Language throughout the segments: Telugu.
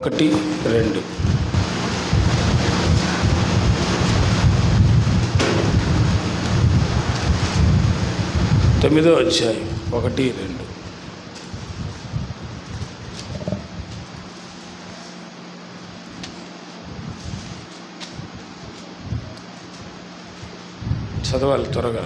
1, 2 9వ అధ్యాయం 1, 2 చదవాలి త్వరగా.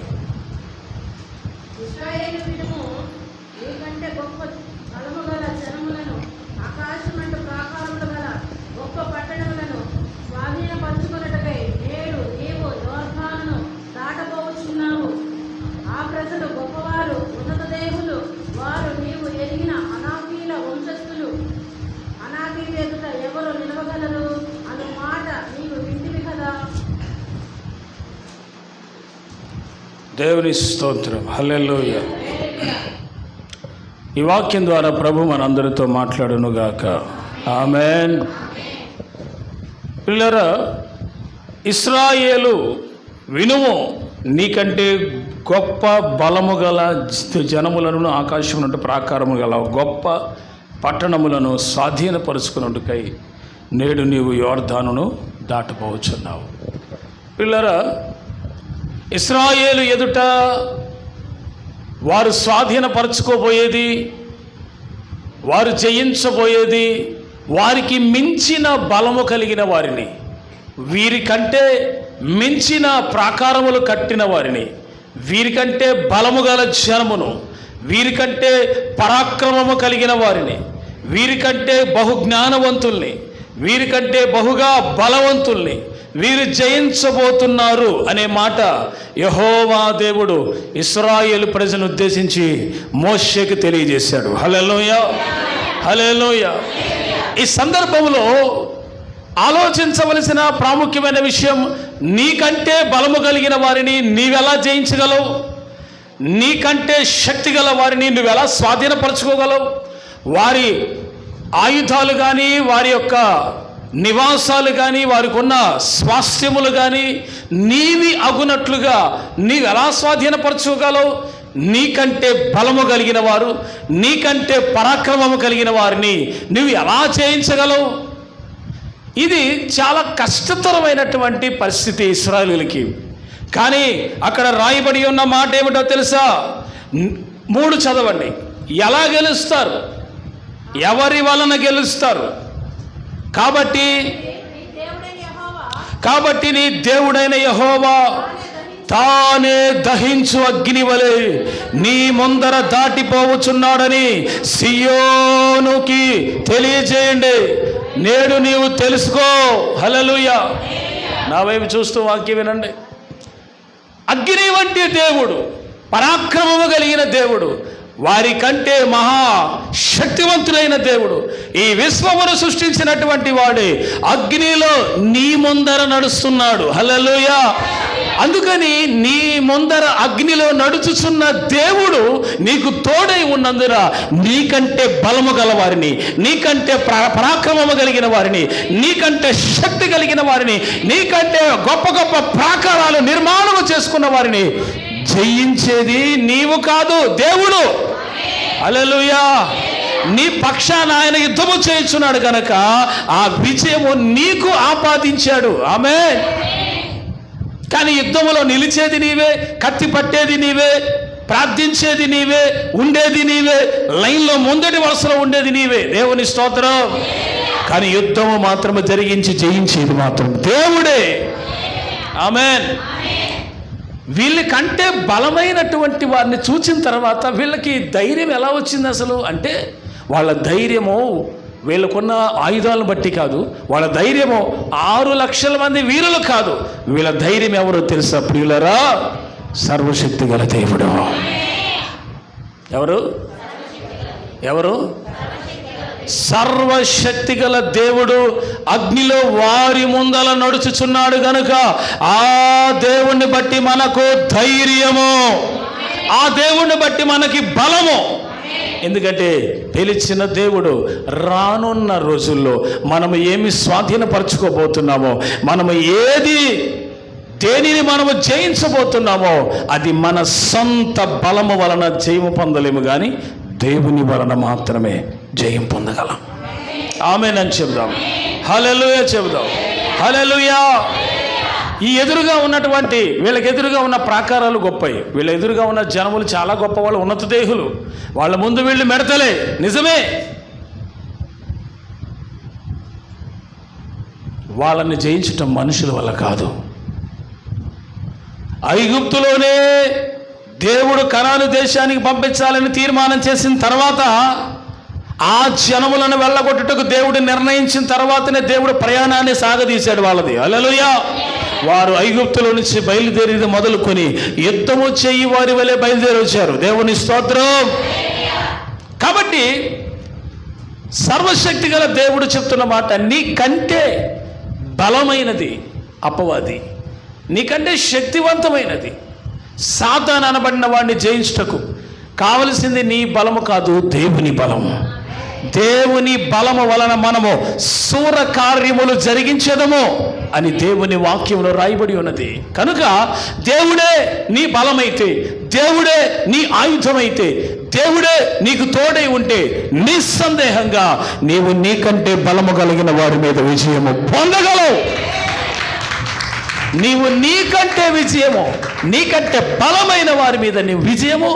దేవుని స్తోత్రం, హల్లెలూయా. ఈ వాక్యం ద్వారా ప్రభు మనందరితో మాట్లాడునుగాక. ఆమేన్. పిల్లరా, ఇశ్రాయేలు వినుము, నీకంటే గొప్ప బలము గల జనములను, ఆకాశం నుండి ప్రాకారము గల గొప్ప పట్టణములను స్వాధీనపరుచుకున్నట్టుకై నేడు నీవు యోర్దానును దాటపోవచ్చున్నావు. పిల్లరా, ఇశ్రాయేలు ఎదుట వారు స్వాధీనపరచుకోబోయేది, వారు జయించబోయేది వారికి మించిన బలము కలిగిన వారిని, వీరికంటే మించిన ప్రాకారములు కట్టిన వారిని, వీరికంటే బలము గల జనమును, వీరికంటే పరాక్రమము కలిగిన వారిని, వీరికంటే బహుజ్ఞానవంతుల్ని, వీరికంటే బహుగా బలవంతుల్ని వీరు జయించబోతున్నారు అనే మాట యెహోవా దేవుడు ఇశ్రాయేలు ప్రజలను ఉద్దేశించి మోషేకి తెలియజేశాడు. హల్లెలూయా, హల్లెలూయా. ఈ సందర్భంలో ఆలోచించవలసిన ప్రాముఖ్యమైన విషయం, నీకంటే బలము కలిగిన వారిని నీవెలా జయించగలవు? నీకంటే శక్తి గల వారిని నువ్వెలా స్వాధీనపరచుకోగలవు? వారి ఆయుధాలు కానీ, వారి యొక్క నివాసాలు కానీ, వారికి ఉన్న స్వాస్థ్యములు కానీ నీవి అగునట్లుగా నీవు ఎలా స్వాధీనపరచుకోగలవు? నీకంటే బలము కలిగిన వారు, నీకంటే పరాక్రమము కలిగిన వారిని నువ్వు ఎలా జయించగలవు? ఇది చాలా కష్టతరమైనటువంటి పరిస్థితి ఇశ్రాయేలుకి. కానీ అక్కడ రాయబడి ఉన్న మాట ఏమిటో తెలుసా? 3 చదవండి. ఎలా గెలుస్తారు? ఎవరి వలన గెలుస్తారు? కాబట్టి నీ దేవుడైన యెహోవా తానే దహించు అగ్ని వలె నీ ముందర దాటిపోవచ్చున్నాడని సియోనుకి తెలియజేయండి. నేడు నీవు తెలుసుకో. హల్లెలూయా. నా వైపు చూస్తూ వాక్యం వినండి. అగ్ని వంటి దేవుడు, పరాక్రమము కలిగిన దేవుడు, వారి కంటే మహా శక్తివంతుడైన దేవుడు, ఈ విశ్వమును సృష్టించినటువంటి వాడే అగ్నిలో నీ ముందర నడుస్తున్నాడు. హల్లెలూయా. అందుకని నీ ముందర అగ్నిలో నడుచుచున్న దేవుడు నీకు తోడై ఉన్నందున నీకంటే బలము గల వారిని, నీకంటే పరాక్రమము కలిగిన వారిని, నీకంటే శక్తి కలిగిన వారిని, నీకంటే గొప్ప గొప్ప ప్రాకారాలు నిర్మాణము చేసుకున్న వారిని జయించేది నీవు కాదు, దేవుడు. హల్లెలూయా. నీ పక్షాన ఆయన యుద్ధము చేయించున్నాడు కనుక ఆ విజయము నీకు ఆపాదించాడు. ఆమేన్. కానీ యుద్ధములో నిలిచేది నీవే, కత్తి పట్టేది నీవే, ప్రార్థించేది నీవే, ఉండేది నీవే, లైన్లో ముందటి వరుసలో ఉండేది నీవే. దేవుని స్తోత్రం. కానీ యుద్ధము మాత్రము జరిగించి జయించేది మాత్రం దేవుడే. ఆమేన్. వీళ్ళకంటే బలమైనటువంటి వారిని చూచిన తర్వాత వీళ్ళకి ధైర్యం ఎలా వచ్చింది అసలు అంటే, వాళ్ళ ధైర్యము వీళ్ళకున్న ఆయుధాలను బట్టి కాదు, వాళ్ళ ధైర్యము 6 లక్షల మంది వీరులు కాదు. వీళ్ళ ధైర్యం ఎవరో తెలుసా ప్రియులరా? సర్వశక్తి గల దేవుడు. ఎవరు? సర్వశక్తి గల దేవుడు అగ్నిలో వారి ముందల నడుచుచున్నాడు గనుక ఆ దేవుణ్ణి బట్టి మనకు ధైర్యము, ఆ దేవుణ్ణి బట్టి మనకి బలము. ఎందుకంటే తెలిసిన దేవుడు రానున్న రోజుల్లో మనము ఏమి స్వాధీనపరచుకోబోతున్నామో, మనము దేనిని మనము జయించబోతున్నామో అది మన సొంత బలము వలన జయము పొందలేము, కానీ దేవుని వలన మాత్రమే జయం పొందగలం. ఆమేన్ అని చెబుదాం. హల్లెలూయా చెబుదాం. హల్లెలూయా. ఈ ఎదురుగా ఉన్నటువంటి వీళ్ళకి ఎదురుగా ఉన్న ప్రాకారాలు గొప్పవి. వీళ్ళ ఎదురుగా ఉన్న జనములు చాలా గొప్ప వాళ్ళు, ఉన్నత దేహులు. వాళ్ళ ముందు వీళ్ళు మెడతలే, నిజమే. వాళ్ళని జయించటం మనుషుల వల్ల కాదు. ఐగుప్తులోనే దేవుడు కనాను దేశానికి పంపించాలని తీర్మానం చేసిన తర్వాత, ఆ జనములను వెళ్ళగొట్టుటకు దేవుడు నిర్ణయించిన తర్వాతనే దేవుడు ప్రయాణాన్ని సాగదీశాడు వాళ్ళది. హల్లెలూయా. వారు ఐగుప్తులో నుంచి బయలుదేరేది మొదలుకొని యుద్ధము చెయ్యి వారి వలె బయలుదేరి వచ్చారు. దేవుని స్తోత్రం. కాబట్టి సర్వశక్తి గల దేవుడు చెప్తున్న మాట, నీకంటే బలమైనది అపవాది, నీకంటే శక్తివంతమైనది సాతాను అనబడిన వాడిని జయించుటకు కావలసింది నీ బలము కాదు, దేవుని బలము. దేవుని బలము వలన మనము శూర కార్యములు జరిగించేదము అని దేవుని వాక్యంలో రాయబడి ఉన్నది. కనుక దేవుడే నీ బలమైతే, దేవుడే నీ ఆయుధమైతే, దేవుడే నీకు తోడై ఉంటే నిస్సందేహంగా నీవు నీకంటే బలము కలిగిన వారి మీద విజయము పొందగలవు. నీవు నీకంటే విజయము, నీకంటే బలమైన వారి మీద నీవు విజయము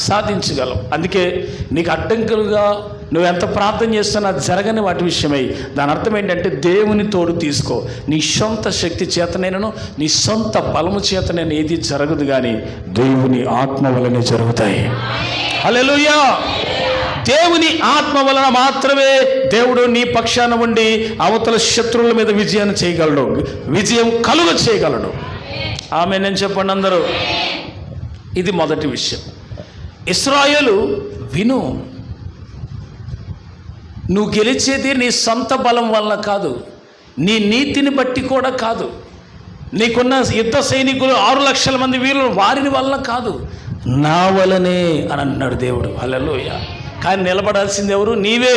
సాధించగలవు. అందుకే నీకు అడ్డంకులుగా నువ్వు ఎంత ప్రార్థన చేస్తున్నా జరగని వాటి విషయమై, దాని అర్థం ఏంటంటే దేవుని తోడు తీసుకో. నీ సొంత శక్తి చేతనైనను నీ సొంత బలము చేతనైనా ఏది జరగదు, కానీ దేవుని ఆత్మ వలనే జరుగుతాయి. హల్లెలూయా. దేవుని ఆత్మ వలన మాత్రమే దేవుడు నీ పక్షాన ఉండి అవతల శత్రువుల మీద విజయాన్ని చేయగలడు, విజయం కలుగ చేయగలడు. ఆమె నేను చెప్పండి అందరూ. ఇది మొదటి విషయం. ఇశ్రాయేలు విను, నువ్వు గెలిచేది నీ సొంత బలం వల్ల కాదు, నీ నీతిని బట్టి కూడా కాదు, నీకున్న యుద్ధ సైనికులు 6 లక్షల మంది వీరులు వారిని వల్ల కాదు, నా వలనే అని అంటున్నాడు దేవుడు. హల్లెలూయా. కానీ నిలబడాల్సింది ఎవరు? నీవే.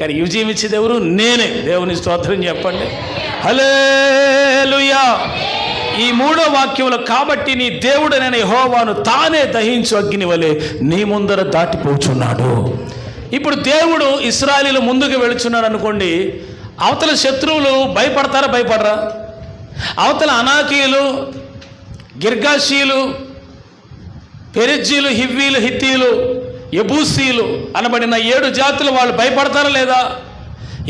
కానీ విజయం ఇచ్చేది ఎవరు? నేనే. దేవుని స్తోత్రం చెప్పండి. హల్లెలూయా. ఈ 3వ వాక్యంలో, కాబట్టి నీ దేవుడైన యెహోవాను తానే దహించు అగ్ని వలె నీ ముందర దాటిపోచున్నాడు. ఇప్పుడు దేవుడు ఇశ్రాయేలీయులు ముందుకు వెళుచున్నాడు అనుకోండి, అవతల శత్రువులు భయపడతారా? భయపడరా? అవతల అనాకీయులు, గిర్గాషీయులు, పెరిజ్జీలు, హివ్వీలు, హిత్తీలు, యబూసీలు అనబడిన 7 జాతులు వాళ్ళు భయపడతారా లేదా?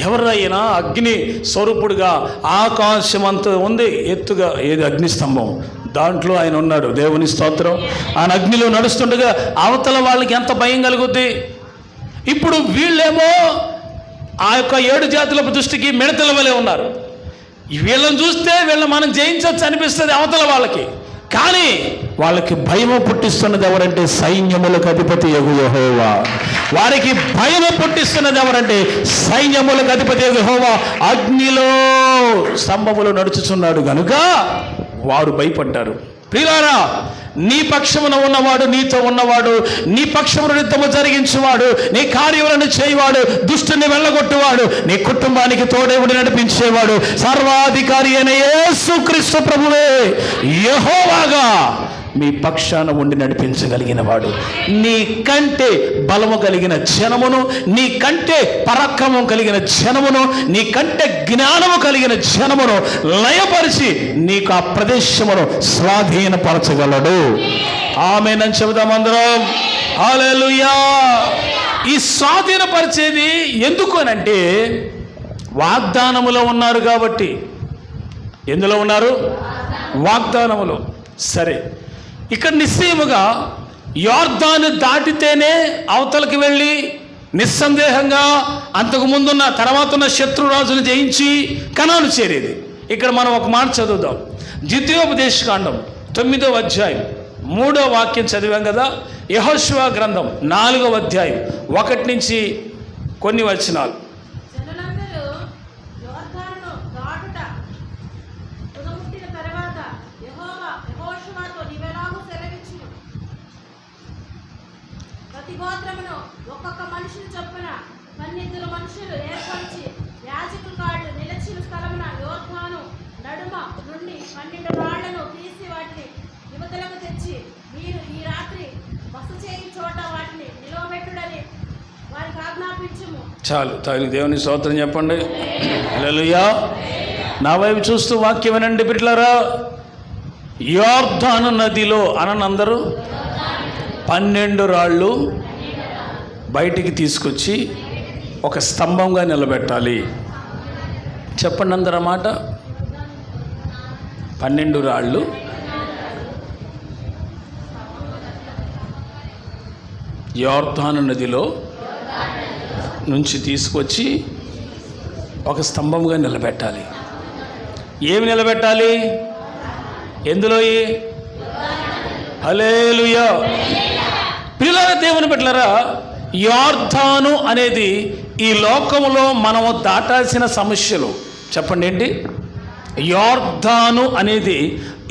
ఎవరైనా అగ్ని స్వరూపుడుగా ఆకాశమంతా ఉంది ఎత్తుగా, ఏది అగ్నిస్తంభం, దాంట్లో ఆయన ఉన్నాడు. దేవుని స్తోత్రం. ఆయన అగ్నిలో నడుస్తుండగా అవతల వాళ్ళకి ఎంత భయం కలుగుద్ది. ఇప్పుడు వీళ్ళేమో ఆ యొక్క 7 జాతుల దృష్టికి మిడతల వలె ఉన్నారు. వీళ్ళని చూస్తే వీళ్ళని మనం జయించవచ్చు అనిపిస్తుంది అవతల వాళ్ళకి. కానీ వాళ్ళకి భయము పుట్టిస్తున్నది ఎవరంటే సైన్యములకు అధిపతి యెహోవా. వారికి భయము పుట్టిస్తున్నది ఎవరంటే సైన్యములకు అధిపతి యెహోవా అగ్నిలో స్తంభములో నడుచుచున్నాడు కనుక వారు భయపడ్డారు. ప్రియులారా, నీ పక్షమున ఉన్నవాడు, నీతో ఉన్నవాడు, నీ పక్షమున యుద్ధము జరిగించేవాడు, నీ కార్యములను చేయవాడు, దుష్టుని వెళ్ళగొట్టువాడు, నీ కుటుంబానికి తోడేవుడి నడిపించేవాడు, సర్వాధికారి అయిన యేసుక్రీస్తు ప్రభువే యెహోవాగా మీ పక్షాన ఉండి నడిపించగలిగిన వాడు. నీ కంటే బలము కలిగిన జనమును, నీ కంటే పరాక్రమం కలిగిన జనమును, నీ కంటే జ్ఞానము కలిగిన జనమును లయపరిచి నీకు ఆ ప్రదేశమును స్వాధీనపరచగలడు. ఆమేన్ చెబుదాం అందరం. హల్లెలూయా. ఈ స్వాధీనపరిచేది ఎందుకు అనంటే వాగ్దానములో ఉన్నారు కాబట్టి. ఎందులో ఉన్నారు? వాగ్దానములో. సరే, ఇక్కడ నిశ్చయముగా యోర్దాను దాటితేనే అవతలకి వెళ్ళి నిస్సందేహంగా అంతకుముందున్న తర్వాత ఉన్న శత్రురాజును జయించి కనాను చేరేది. ఇక్కడ మనం ఒక మాట చదువుదాం. ద్వితీయోపదేశకాండం 9వ అధ్యాయం 3వ వాక్యం చదివాం కదా. యెహోషువ గ్రంథం 4వ అధ్యాయం 1 నుంచి కొన్ని వచనాలు. గోత్రమును ఒక్కొక్క మనుషుని చొప్పున 12 మనుషులు ఏర్పరిచి యాజకుల కాళ్ళు నిలిచిన స్థలమున యోర్దాను నడుమ నుండి 12 రాళ్లను తీసి వాటిని యువతలకు తెచ్చి, మీరు ఈ రాత్రి బస చేయి చోట వాటిని నిలవబెట్టుడని వారికి ఆజ్ఞాపించుము. చాలు తాగి దేవుని స్తోత్రం చెప్పండి. హల్లెలూయా. నా వైపు చూస్తూ వాక్యం వినండి బిడ్డలారా. యోర్దాను నదిలో అనందరూ 12 రాళ్ళు బయటికి తీసుకొచ్చి ఒక స్తంభంగా నిలబెట్టాలి. చెప్పండి అందరూ మాట. 12 రాళ్ళు యోర్దాను నదిలో నుంచి తీసుకొచ్చి ఒక స్తంభంగా నిలబెట్టాలి. ఏమి నిలబెట్టాలి? ఎందులో? హల్లెలూయా. ప్రియులారా, దేవుని బిడ్డలారా, యోర్దాను అనేది ఈ లోకములో మనము దాటాల్సిన సమస్యలు. చెప్పండి ఏంటి? యోర్దాను అనేది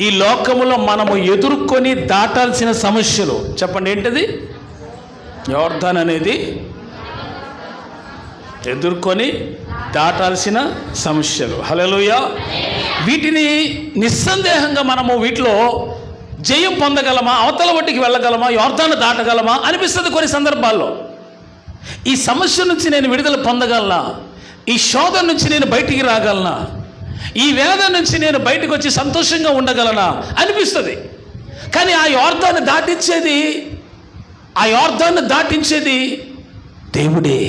ఈ లోకములో మనము ఎదుర్కొని దాటాల్సిన సమస్యలు. చెప్పండి ఏంటిది? యోర్దాను అనేది ఎదుర్కొని దాటాల్సిన సమస్యలు. హల్లెలూయా. వీటిని నిస్సందేహంగా మనము వీటిలో జయం పొందగలమా, అవతల ఒడ్డుకి వెళ్ళగలమా, యోర్దాను దాటగలమా అనిపిస్తుంది కొన్ని సందర్భాల్లో. ఈ సమస్య నుంచి నేను విడుదల పొందగలనా, ఈ శోధన నుంచి నేను బయటికి రాగలనా, ఈ వేదన నుంచి నేను బయటకు వచ్చి సంతోషంగా ఉండగలనా అనిపిస్తుంది. కానీ ఆ యోర్దాను దాటించేది దేవుడే.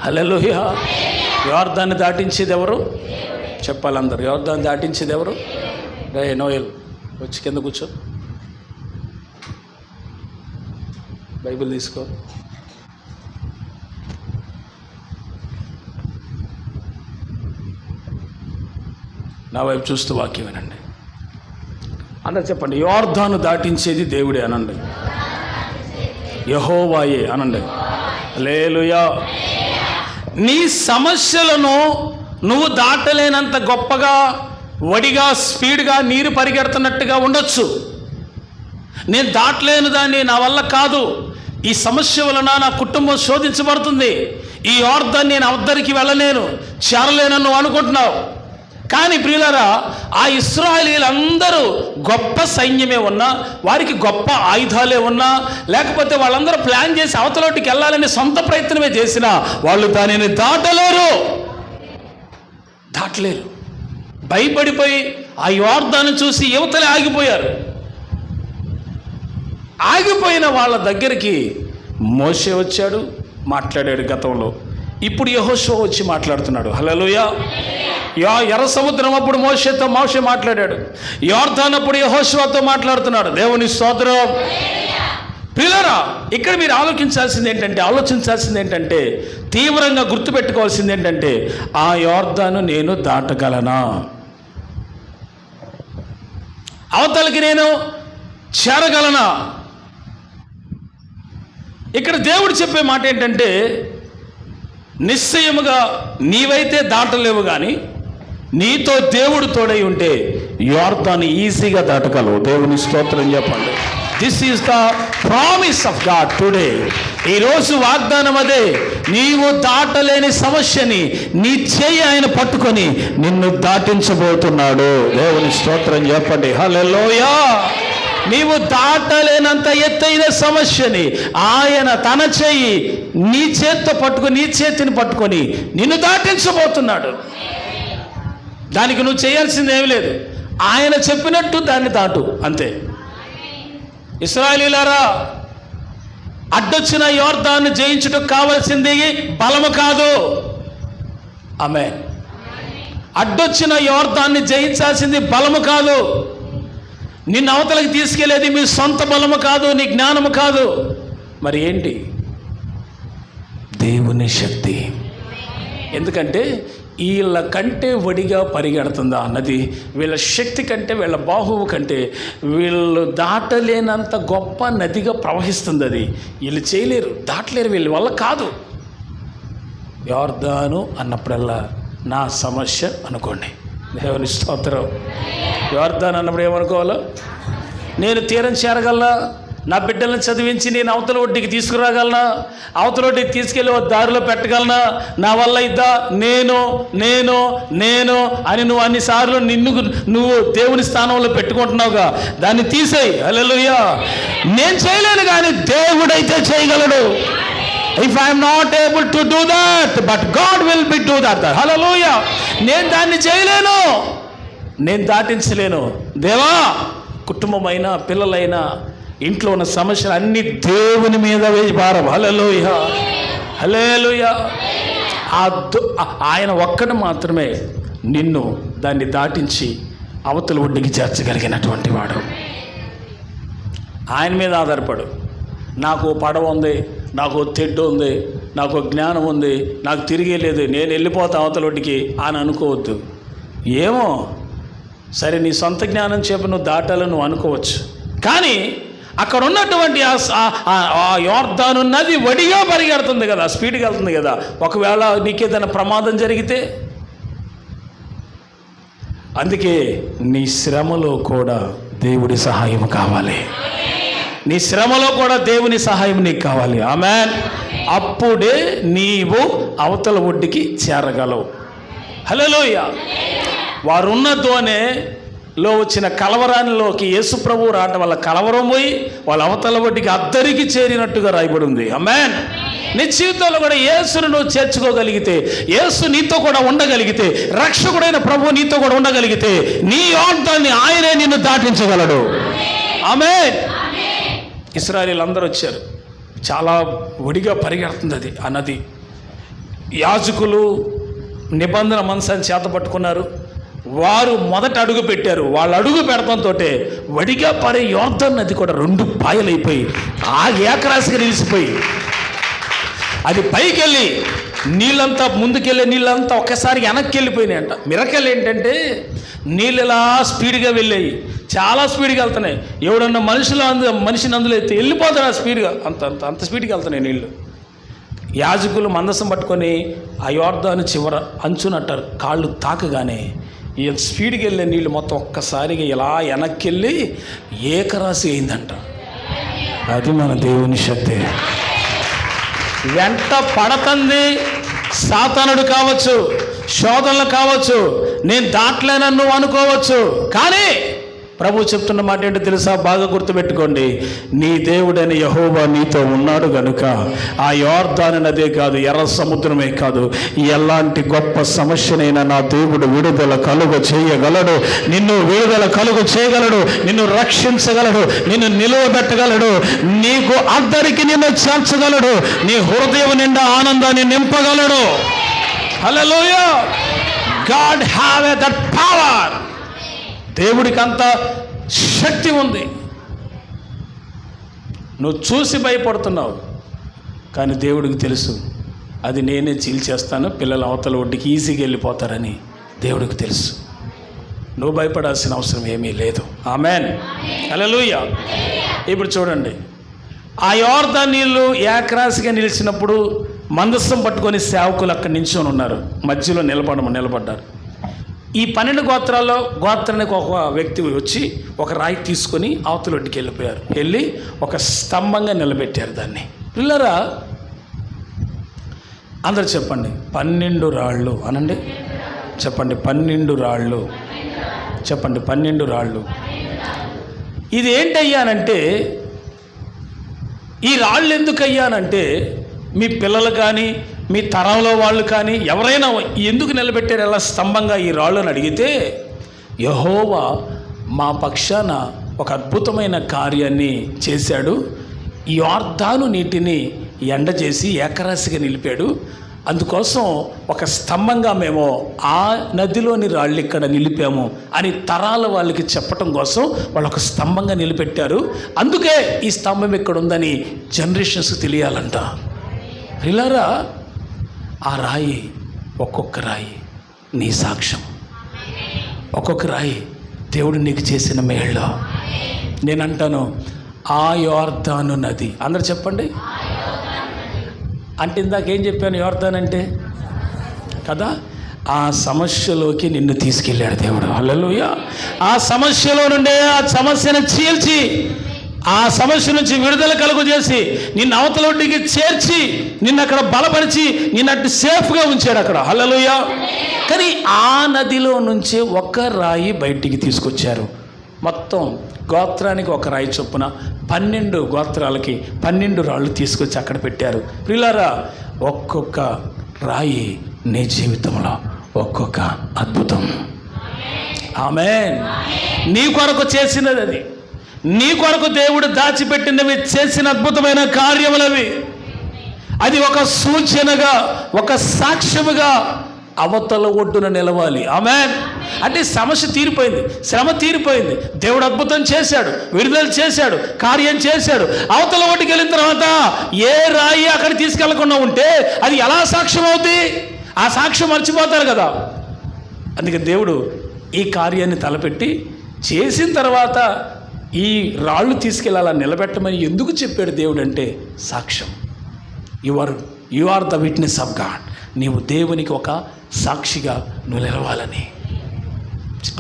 హల్లెలూయా. యోర్దాను దాటించేది ఎవరు? చెప్పాలి అందరు. యోర్దాను దాటించేది ఎవరు? రే నోయల్ వచ్చి కింద కూర్చో, బైబిల్ తీసుకో. నా వైపు చూస్తూ వాక్యం వినండి. అందరు చెప్పండి. యోర్దాను దాటించేది దేవుడే అనండి. యెహోవాయే అనండి. హల్లెలూయా. నీ సమస్యలను నువ్వు దాటలేనంత గొప్పగా, వడిగా, స్పీడ్గా నీరు పరిగెడుతున్నట్టుగా ఉండొచ్చు. నేను దాటలేను దాన్ని, నా వల్ల కాదు, ఈ సమస్య వలన నా కుటుంబం శోధించబడుతుంది, ఈ యోర్దాను నేను అవతరికి వెళ్ళలేను, చేరలేనని నువ్వు అనుకుంటున్నావు. కానీ ప్రియులారా, ఆ ఇశ్రాయేలీయులందరూ గొప్ప సైన్యమే ఉన్నా, వారికి గొప్ప ఆయుధాలే ఉన్నా, లేకపోతే వాళ్ళందరూ ప్లాన్ చేసి అవతలోటికి వెళ్ళాలని సొంత ప్రయత్నమే చేసినా వాళ్ళు దానిని దాటలేరు. భయపడిపోయి ఆ యోర్దాను చూసి యువతలే ఆగిపోయారు. ఆగిపోయిన వాళ్ళ దగ్గరికి మోషే వచ్చాడు, మాట్లాడాడు గతంలో. ఇప్పుడు యెహోషువ వచ్చి మాట్లాడుతున్నాడు. హల్లెలూయా. ఎర్ర సముద్రం అప్పుడు మోషే మాట్లాడాడు, యోర్దాను అప్పుడు యెహోషువతో మాట్లాడుతున్నాడు. దేవుని స్తోత్రం. ప్రియులారా, ఇక్కడ మీరు ఆలోచించాల్సింది ఏంటంటే తీవ్రంగా గుర్తుపెట్టుకోవాల్సింది ఏంటంటే, ఆ యోర్దాను నేను దాటగలనా, అవతలకి నేను చేరగలనా? ఇక్కడ దేవుడు చెప్పే మాట ఏంటంటే, నిశ్చయముగా నీవైతే దాటలేవు, కానీ నీతో దేవుడు తోడై ఉంటే యోర్దాను ఈజీగా దాటగలవు. దేవుని స్తోత్రం చెప్పండి. This is the promise of God today. ఈరోజు వాగ్దానం అదే. నీవు దాటలేని సమస్యని నీ చేయి ఆయన పట్టుకొని నిన్ను దాటించబోతున్నాడు. దేవుని స్తోత్రం చెప్పండి. హల్లెలూయా. నీవు దాటలేనంత ఎత్తైన సమస్యని ఆయన తన చేయి నీ చేతిని పట్టుకొని నిన్ను దాటించబోతున్నాడు. దానికి నువ్వు చేయాల్సింది ఏమీ లేదు. ఆయన చెప్పినట్టు దాన్ని దాటు, అంతే. ఇశ్రాయేలీయులారా, అడ్డొచ్చిన యోర్దాను జయించుటకు కావలసింది బలము కాదు. ఆమేన్. అడ్డొచ్చిన యోర్దాన్ని జయించాల్సింది బలము కాదు. నిన్ను అవతలకి తీసుకెళ్లేది మీ సొంత బలము కాదు, నీ జ్ఞానము కాదు. మరి ఏంటి? దేవుని శక్తి. ఎందుకంటే వీళ్ళ కంటే వడిగా పరిగెడుతుందా నది. వీళ్ళ శక్తి కంటే, వీళ్ళ బాహువు కంటే వీళ్ళు దాటలేనంత గొప్ప నదిగా ప్రవహిస్తుంది అది. వీళ్ళు చేయలేరు, దాటలేరు, వీళ్ళ వల్ల కాదు. యోర్దాను అన్నప్పుడల్లా నా సమస్య అనుకోండి. దేవుని స్తోత్రం. యోర్దాను అన్నప్పుడు ఏమనుకోవాలో, నేను తీరం చేరగలనా, నా బిడ్డలను చదివించి నేను అవతల ఒడ్డుకి తీసుకురాగలనా, అవతల ఒడ్డుకి తీసుకెళ్ళి దారిలో పెట్టగలనా, నా వల్ల ఇద్దా, నేను నేను నేను అని నువ్వు అన్నిసార్లు నువ్వు దేవుని స్థానంలో పెట్టుకుంటున్నావుగా, దాన్ని తీసేయి. హల్లెలూయా. నేను చేయలేను, కానీ దేవుడైతే చేయగలడు. If I'm not able to do that, but God will be do that. Hallelujah. నేను దాన్ని చేయలేను, నేను దాటించలేను. దేవా, కుటుంబమైనా పిల్లలైనా ఇంట్లో ఉన్న సమస్యలు అన్ని దేవుని మీద వేసి భారం. హల్లెలూయా, హల్లెలూయా. ఆయన ఒక్కడు మాత్రమే నిన్ను దాన్ని దాటించి అవతల ఒడ్డుకి చేర్చగలిగినటువంటి వాడు. ఆయన మీద ఆధారపడు. నాకు పడవ ఉంది, నాకు తెడ్డు ఉంది, నాకు జ్ఞానం ఉంది, నాకు తిరిగే లేదు, నేను వెళ్ళిపోతా అవతల ఒడ్డుకి అని అనుకోవద్దు. ఏమో సరే, నీ సొంత జ్ఞానం చెప్పి నువ్వు దాటాలని నువ్వు అనుకోవచ్చు, కానీ అక్కడ ఉన్నటువంటి ఆ యోర్దాను నది వడిగా పరిగెడుతుంది కదా, స్పీడ్గా వెళ్తుంది కదా. ఒకవేళ నీకేదైనా ప్రమాదం జరిగితే, అందుకే నీ శ్రమలో కూడా దేవుడి సహాయం కావాలి. నీ శ్రమలో కూడా దేవుని సహాయం నీకు కావాలి. ఆమేన్. అప్పుడే నీవు అవతల ఒడ్డుకి చేరగలవు. హల్లెలూయా. వారున్న దోణిలో వచ్చిన కలవరానిలోకి యేసు ప్రభువు రావటం వల్ల కలవరం పోయి వాళ్ళ అవతల ఒడ్డుకి అద్దరికి చేరినట్టుగా రాయబడి ఉంది. ఆమేన్. నీ జీవితంలో కూడా యేసును నువ్వు చేర్చుకోగలిగితే, యేసు నీతో కూడా ఉండగలిగితే, రక్షకుడైన ప్రభువు నీతో కూడా ఉండగలిగితే, నీ యోర్దాన్ని ఆయనే నిన్ను దాటించగలడు. ఆమేన్. ఇశ్రాయేలీయులు అందరూ వచ్చారు. చాలా ఒడిగా పరిగెడుతుంది అది ఆ నది. యాజకులు నిబంధన మనసాన్ని చేత పట్టుకున్నారు. వారు మొదట అడుగు పెట్టారు. వాళ్ళు అడుగు పెడతంతో వడిగా పడే యోర్దాను నది కూడా 2 పాయలైపోయి ఆ ఏకరాశిగా నిలిచిపోయి, అది పైకి వెళ్ళి నీళ్ళంతా ముందుకెళ్ళే నీళ్ళంతా ఒక్కసారి వెనక్కి వెళ్ళిపోయినాయంట. మిరకల్ ఏంటంటే నీళ్ళు ఇలా స్పీడ్గా వెళ్ళాయి, చాలా స్పీడ్గా వెళ్తున్నాయి. ఎవడన్నా మనిషిని అందులో అయితే వెళ్ళిపోతారు ఆ స్పీడ్గా, అంత స్పీడ్గా వెళ్తున్నాయి నీళ్ళు. యాజకులు మందసం పట్టుకొని ఆ యోర్దాను చివర అంచునట్టారు. కాళ్ళు తాకగానే ఈ స్పీడ్కి వెళ్ళే నీళ్ళు మొత్తం ఒక్కసారిగా ఇలా వెనక్కి వెళ్ళి ఏకరాశి అయిందంట. అది మన దేవుని శక్తి. వెంట పడతంది సాతానుడు కావచ్చు, శోధనలు కావచ్చు, నేను దాటలేనని నువ్వు అనుకోవచ్చు, కానీ ప్రభు చెప్తున్న మాట ఏంటో తెలుసా? బాగా గుర్తుపెట్టుకోండి. నీ దేవుడైన యెహోవా నీతో ఉన్నాడు గనుక ఆ యోర్దాను నదే కాదు, ఎర్ర సముద్రమే కాదు, ఎలాంటి గొప్ప సమస్యనైనా నా దేవుడు విడుదల కలుగ చేయగలడు. నిన్ను విడుదల కలుగ చేయగలడు, నిన్ను రక్షించగలడు, నిన్ను నిలువబెట్టగలడు, నీకు అద్దరికి నిన్ను చేర్చగలడు, నీ హృదయం నిండా ఆనందాన్ని నింపగలడు. Hallelujah. God have that power. దేవుడికి అంత శక్తి ఉంది. నువ్వు చూసి భయపడుతున్నావు, కానీ దేవుడికి తెలుసు అది నేనే చీల్చేస్తాను, పిల్లలు అవతల ఒడ్డుకి ఈజీగా వెళ్ళిపోతారని దేవుడికి తెలుసు. నువ్వు భయపడాల్సిన అవసరం ఏమీ లేదు. ఆమేన్. హల్లెలూయా. ఇప్పుడు చూడండి, ఆ యోర్దాను నీళ్ళు ఏకరాశిగా నిలిచినప్పుడు మందసం పట్టుకొని సేవకులు అక్కడి నించొని ఉన్నారు. మధ్యలో నిలబడ్డారు. ఈ 12 గోత్రాల్లో గోత్రానికి ఒక వ్యక్తి వచ్చి ఒక రాయి తీసుకొని అవతలొడ్డుకి వెళ్ళిపోయారు. వెళ్ళి ఒక స్తంభంగా నిలబెట్టారు దాన్ని. పిల్లరా అందరు చెప్పండి, 12 రాళ్ళు అనండి. చెప్పండి, 12 రాళ్ళు. చెప్పండి, 12 రాళ్ళు. ఇది ఏంటయ్యానంటే, ఈ రాళ్ళు ఎందుకు అయ్యానంటే, మీ పిల్లలు కానీ మీ తరంలో వాళ్ళు కానీ ఎవరైనా ఎందుకు నిలబెట్టారు ఎలా స్తంభంగా ఈ రాళ్ళని అడిగితే, యెహోవా మా పక్షాన ఒక అద్భుతమైన కార్యాన్ని చేశాడు. ఈ యోర్దాను నీటిని ఎండచేసి ఏకరాశిగా నిలిపాడు. అందుకోసం ఒక స్తంభంగా మేము ఆ నదిలోని రాళ్ళు ఇక్కడ నిలిపాము అని తరాల వాళ్ళకి చెప్పటం కోసం వాళ్ళు ఒక స్తంభంగా నిలబెట్టారు. అందుకే ఈ స్తంభం ఇక్కడ ఉందని జనరేషన్స్కి తెలియాలంట. పిల్లరా, ఆ రాయి, ఒక్కొక్క రాయి నీ సాక్ష్యం, ఒక్కొక్క రాయి దేవుడు నీకు చేసిన మేళ్ళు. నేనంటాను, ఆ యోర్దాను నది. అందరు చెప్పండి. అంటే ఇందాకేం చెప్పాను? యోర్దాన్ అంటే కదా, ఆ సమస్యలోకి నిన్ను తీసుకెళ్ళాడు దేవుడు. హల్లెలూయా. ఆ సమస్యలో నుండే ఆ సమస్యను చీల్చి, ఆ సమస్య నుంచి విడుదల కలుగు చేసి, నిన్ను అవతలొడ్డికి చేర్చి, నిన్ను అక్కడ బలపరిచి, నిన్ను అటు సేఫ్గా ఉంచాడు అక్కడ. హల్లెలూయా. కానీ ఆ నదిలో నుంచే ఒక రాయి బయటికి తీసుకొచ్చారు. మొత్తం గోత్రానికి ఒక రాయి చొప్పున 12 గోత్రాలకి 12 రాళ్ళు తీసుకొచ్చి అక్కడ పెట్టారు. ప్రియులారా, ఒక్కొక్క రాయి నీ జీవితంలో ఒక్కొక్క అద్భుతం. ఆమేన్. నీ కొరకు చేసినది అది, నీ కొరకు దేవుడు దాచిపెట్టినవి, చేసిన అద్భుతమైన కార్యములవి. అది ఒక సూచనగా, ఒక సాక్ష్యముగా అవతల ఒడ్డున నిలవాలి. ఆమేన్. అంటే సమస్య తీరిపోయింది, శ్రమ తీరిపోయింది, దేవుడు అద్భుతం చేశాడు, విడుదల చేశాడు, కార్యం చేశాడు. అవతల ఒడ్డుకి వెళ్ళిన తర్వాత ఏ రాయి అక్కడ తీసుకెళ్లకుండా ఉంటే అది ఎలా సాక్ష్యం అవుతుంది? ఆ సాక్ష్యం మర్చిపోతారు కదా. అందుకే దేవుడు ఈ కార్యాన్ని తలపెట్టి చేసిన తర్వాత ఈ రాళ్ళు తీసుకెళ్ళాలా, నిలబెట్టమని ఎందుకు చెప్పాడు దేవుడు అంటే సాక్ష్యం. You are the witness of God. నీవు దేవునికి ఒక సాక్షిగా నువ్వు నిలవాలని.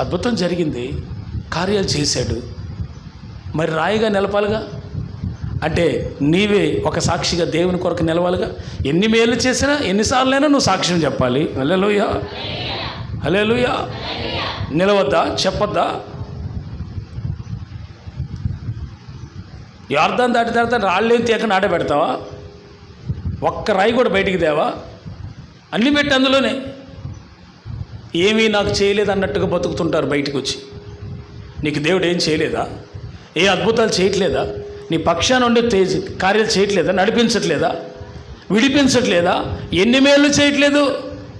అద్భుతం జరిగింది, కార్యాలు చేశాడు, మరి రాయిగా నిలపాలిగా. అంటే నీవే ఒక సాక్షిగా దేవుని కొరకు నిలవాలిగా. ఎన్ని మేలు చేసినా, ఎన్నిసార్లైనా నువ్వు సాక్ష్యం చెప్పాలి. హల్లెలూయా, హల్లెలూయా. నిలవద్దా, చెప్పొద్దా? యోర్దాను దాటిన తర్వాత రాళ్ళేం తీయకుండా ఆడ పెడతావా? ఒక్క రాయి కూడా బయటికి తేవా? అన్నీ పెట్టి అందులోనే ఏమీ నాకు చేయలేదు అన్నట్టుగా బతుకుతుంటారు బయటకు వచ్చి. నీకు దేవుడు ఏం చేయలేదా? ఏ అద్భుతాలు చేయట్లేదా? నీ పక్షాన ఉండే కార్యాలు చేయట్లేదా? నడిపించట్లేదా? విడిపించట్లేదా? ఎన్ని మేళ్ళు చేయట్లేదు?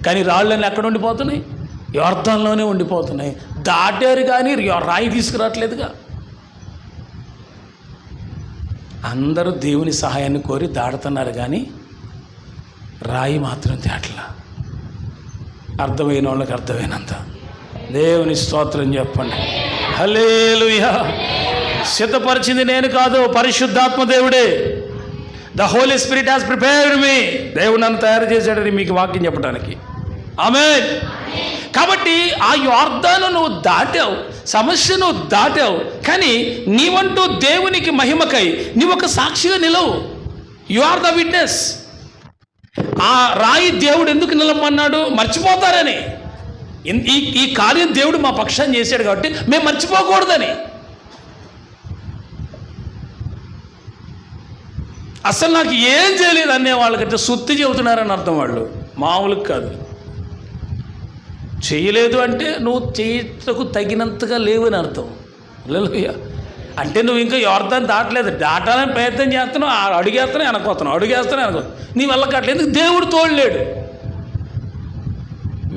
కానీ రాళ్ళని ఎక్కడ ఉండిపోతున్నాయి? యోర్దానులోనే ఉండిపోతున్నాయి. దాటారు కానీ రాయి తీసుకురావట్లేదుగా. అందరూ దేవుని సహాయాన్ని కోరి దాడుతున్నారు కానీ రాయి మాత్రం తేటలా. అర్థమైన వాళ్ళకి అర్థమైనంత దేవుని స్తోత్రం చెప్పండి. హల్లెలూయా. సిద్ధపరిచింది నేను కాదు, పరిశుద్ధాత్మ దేవుడే. The Holy Spirit has prepared me. దేవుడు నన్ను తయారు చేశాడని మీకు వాక్యం చెప్పడానికి. ఆమేన్. కాబట్టి ఆ యోర్దాను నువ్వు దాటావు, సమస్య నువ్వు దాటావు, కానీ నీవంటూ దేవునికి మహిమకై నీవు ఒక సాక్షిగా నిలవు. You are the witness. ఆ రాయి దేవుడు ఎందుకు నిలవమన్నాడు? మర్చిపోతారని. ఈ కార్యం దేవుడు మా పక్షాన్ని చేశాడు కాబట్టి మేము మర్చిపోకూడదని. అసలు నాకు ఏం చేయలేదు అనే వాళ్ళకంటే సుత్తి చెబుతున్నారని అర్థం. వాళ్ళు మామూలుగా కాదు. చేయలేదు అంటే నువ్వు చేయటకు తగినంతగా లేవని అర్థం. హల్లెలూయా. అంటే నువ్వు ఇంకా యోర్దాను దాటలేదు, దాటాలని ప్రయత్నం చేస్తున్నావు, అడుగేస్తున్నావు వెనకపోతున్నావు, అడుగేస్తున్నావు వెనకపోతున్నావు, నీ వల్ల కట్టలేదు. ఎందుకు? దేవుడు తోడలేడు.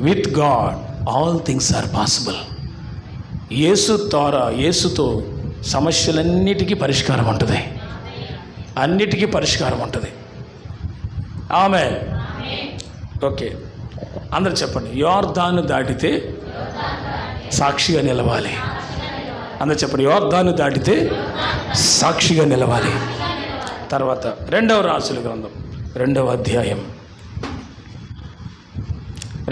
With God all things are possible. యేసుతో సమస్యలన్నిటికీ పరిష్కారం ఉంటుంది, అన్నిటికీ పరిష్కారం ఉంటుంది. ఆమేన్. ఓకే, అందరు చెప్పండి. యోర్దాను దాటితే సాక్షిగా నిలవాలి. అందరు చెప్పండి. యోర్దాను దాటితే సాక్షిగా నిలవాలి. తర్వాత 2వ రాజుల గ్రంథం 2వ అధ్యాయం.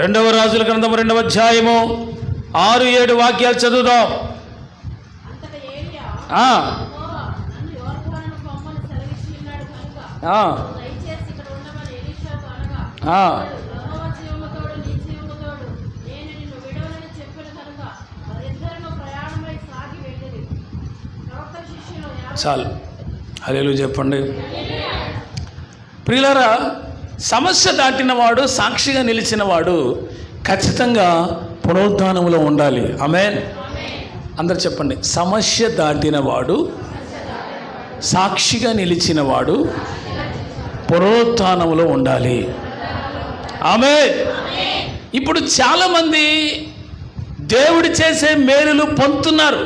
2వ రాజుల గ్రంథం 2వ అధ్యాయము 6-7 వాక్యాలు చదువుదాం. అంతటా ఏలీయా, ఆ, యెహోవా నన్ను యోర్దానును పొమ్మని సెలవిచ్చి ఉన్నాడు కనుక ఆ, దయచేసి ఇక్కడ ఉండమని ఎలీషాకు అనగా, ఆ. యెహోవా జీవము తోడు, నీ జీవము తోడు, నేను నిన్ను విడవనని చెప్పాను కనుక వారిద్దరూ ప్రయాణమై సాగి వెళ్ళిరి. ప్రవక్త శిష్యులు చాలు. హల్లెలూయా చెప్పండి. ప్రియులారా, సమస్య దాటినవాడు, సాక్షిగా నిలిచినవాడు ఖచ్చితంగా పునరుద్ధానములో ఉండాలి. ఆమేన్. అందరు చెప్పండి. సమస్య దాటినవాడు, సాక్షిగా నిలిచినవాడు పునరుద్ధానములో ఉండాలి. ఆమేన్. ఇప్పుడు చాలామంది దేవుడు చేసే మేలులు పొందుతున్నారు,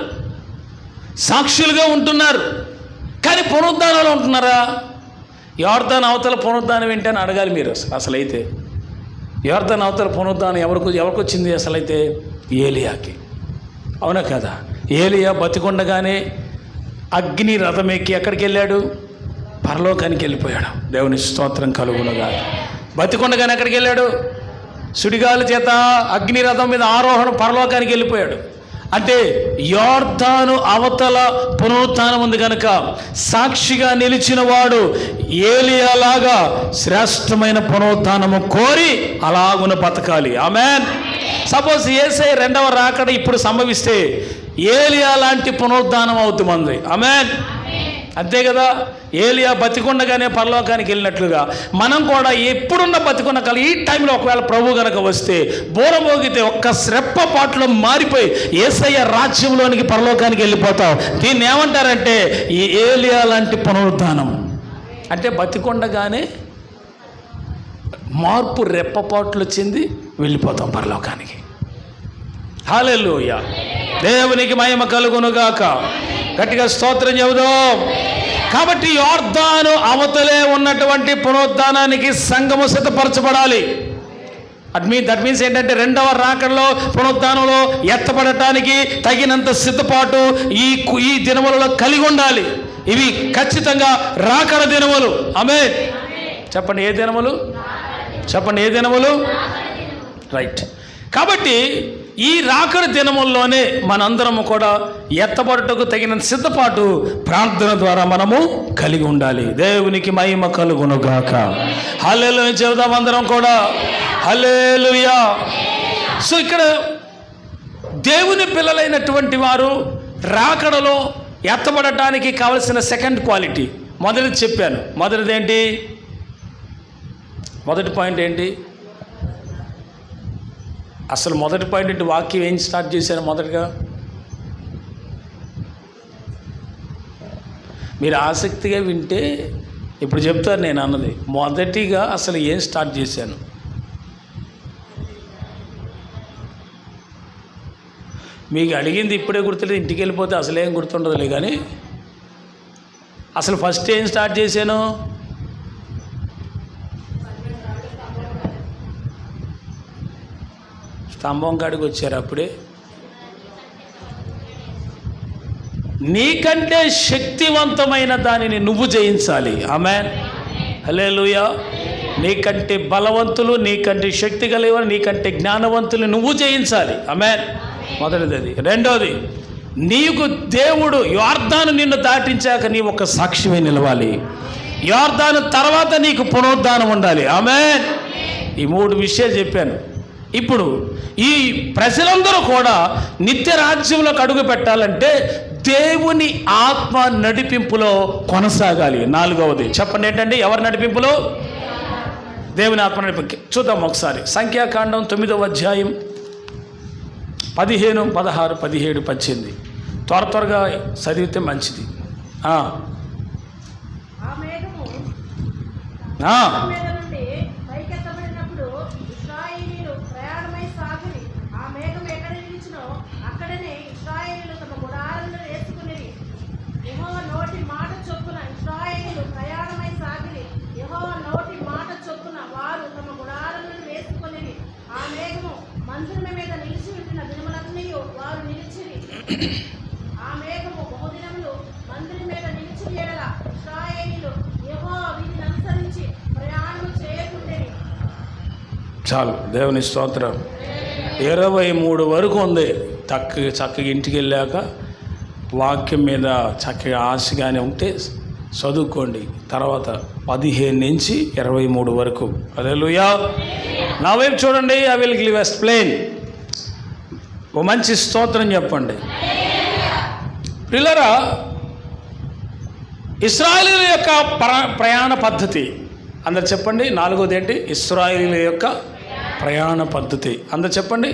సాక్షులుగా ఉంటున్నారు, కానీ పునరుద్ధానంలో ఉంటున్నారా? యోర్దాను అవతల పునరుద్ధానం ఏంటని అడగాలి మీరు. అసలైతే యోర్దాను అవతల పునరుద్ధానం ఎవరికి వచ్చింది? అసలైతే ఏలియాకి. అవునా కదా? ఏలియా బతికొండగానే అగ్ని రథం ఎక్కి ఎక్కడికి వెళ్ళాడు? పరలోకానికి వెళ్ళిపోయాడు. దేవుని స్తోత్రం కలుగునుగా. బతికొండగానే ఎక్కడికి వెళ్ళాడు? సుడిగాలి చేత అగ్ని రథం మీద ఆరోహణ పరలోకానికి వెళ్ళిపోయాడు. అంటే యోర్దాను అవతల పునరుత్థానం ఉంది కనుక సాక్షిగా నిలిచిన వాడు ఏలియాలాగా శ్రేష్టమైన పునరుత్థానము కోరి అలాగున బతకాలి. ఆమేన్. సపోజ్ యేసయ్య 2వ రాకడ ఇప్పుడు సంభవిస్తే ఏలియా లాంటి పునరుద్ధానం అవుతుంది. ఆమేన్. అంతే కదా, ఏలియా బతికుండగానే పరలోకానికి వెళ్ళినట్లుగా మనం కూడా ఎప్పుడున్న బతికున్న కాలం ఈ టైంలో ఒకవేళ ప్రభు గనక వస్తే బోరమోగితే ఒక్క శ్రెప్పపాటులో మారిపోయి యేసయ్య రాజ్యంలోనికి పరలోకానికి వెళ్ళిపోతాం. దీన్ని ఏమంటారంటే ఈ ఏలియా లాంటి పునరుద్ధానం. అంటే బతికుండగానే మార్పు రెప్పపాట్లు వచ్చింది, వెళ్ళిపోతాం పరలోకానికి. హల్లెలూయా, దేవునికి మహిమ కలుగునుగాక. గట్టిగా స్తోత్రం చెబుదాం. కాబట్టి యోర్దాను అవతలే ఉన్నటువంటి పునరుద్ధానానికి సంఘము సిద్ధపరచబడాలి. దట్ మీన్స్ ఏంటంటే రెండవ రాకడలో పునరుద్ధానంలో ఎత్తపడటానికి తగినంత సిద్ధపాటు ఈ దినములలో కలిగి ఉండాలి. ఇవి ఖచ్చితంగా రాకడ దినములు. ఆమేన్. చెప్పండి ఏ దినములు? చెప్పండి ఏ దినములు? రైట్. కాబట్టి ఈ రాకడ దినముల్లోనే మనందరము కూడా ఎత్తబడుటకు తగిన సిద్ధపాటు ప్రార్థన ద్వారా మనము కలిగి ఉండాలి. దేవునికి మహిమ కలుగునుగాక. హల్లెలూయా చెబుదాం అందరం కూడా. హల్లెలూయా. సో ఇక్కడ దేవుని పిల్లలైనటువంటి వారు రాకడలో ఎత్తబడటానికి కావలసిన సెకండ్ క్వాలిటీ మొదటిది చెప్పాను. మొదటిది ఏంటి? మొదటి పాయింట్ ఏంటి? అసలు మొదటి పాయింట్ ఏంటి? వాక్యం ఏం స్టార్ట్ చేశాను మొదటిగా? మీరు ఆసక్తిగా వింటే ఇప్పుడు చెప్తారు నేను అన్నది. మొదటిగా అసలు ఏం స్టార్ట్ చేశాను? మీకు అడిగింది ఇప్పుడే గుర్తులేదు, ఇంటికి వెళ్ళిపోతే అసలేం గుర్తుండదులే. కానీ అసలు ఫస్ట్ ఏం స్టార్ట్ చేశాను? స్తంభం కాడికి వచ్చారు. అప్పుడే నీకంటే శక్తివంతమైన దానిని నువ్వు జయించాలి. ఆమేన్. హల్లెలూయా. నీకంటే బలవంతులు, నీకంటే శక్తి కలిగిన, నీకంటే జ్ఞానవంతులు నువ్వు జయించాలి. ఆమేన్. మొదటిది అది. రెండోది, నీకు దేవుడు యోర్దాను నిన్ను దాటించాక నీ ఒక సాక్ష్యమే నిలవాలి. యోర్దాను తర్వాత నీకు పునరుద్ధానం ఉండాలి. ఆమేన్. ఈ మూడు విషయాలు చెప్పాను. ఇప్పుడు ఈ ప్రజలందరూ కూడా నిత్య రాజ్యంలోకి అడుగు పెట్టాలంటే దేవుని ఆత్మ నడిపింపులో కొనసాగాలి. నాలుగవది చెప్పండి ఏంటండి? ఎవరి నడిపింపులో? దేవుని ఆత్మ నడిపింపు. చూద్దాం ఒకసారి. సంఖ్యాకాండం 9వ అధ్యాయం 15, 16, 17, 18 త్వరగా చదివితే మంచిది. చాలు. దేవుని స్తోత్రం. 23 వరకు ఉంది. చక్కగా ఇంటికి వెళ్ళాక వాక్యం మీద చక్కగా ఆశగానే ఉంటే చదువుకోండి. తర్వాత 15 నుంచి 23 వరకు. హల్లెలూయా. నా వైపు చూడండి. I will give explain. ఓ మంచి స్తోత్రం చెప్పండి. ప్రియులారా, ఇశ్రాయేలీయుల యొక్క ప్రయాణ పద్ధతి అందరు చెప్పండి. నాలుగోది ఏంటి? ఇశ్రాయేలీయుల యొక్క ప్రయాణ పద్ధతి. అందరు చెప్పండి.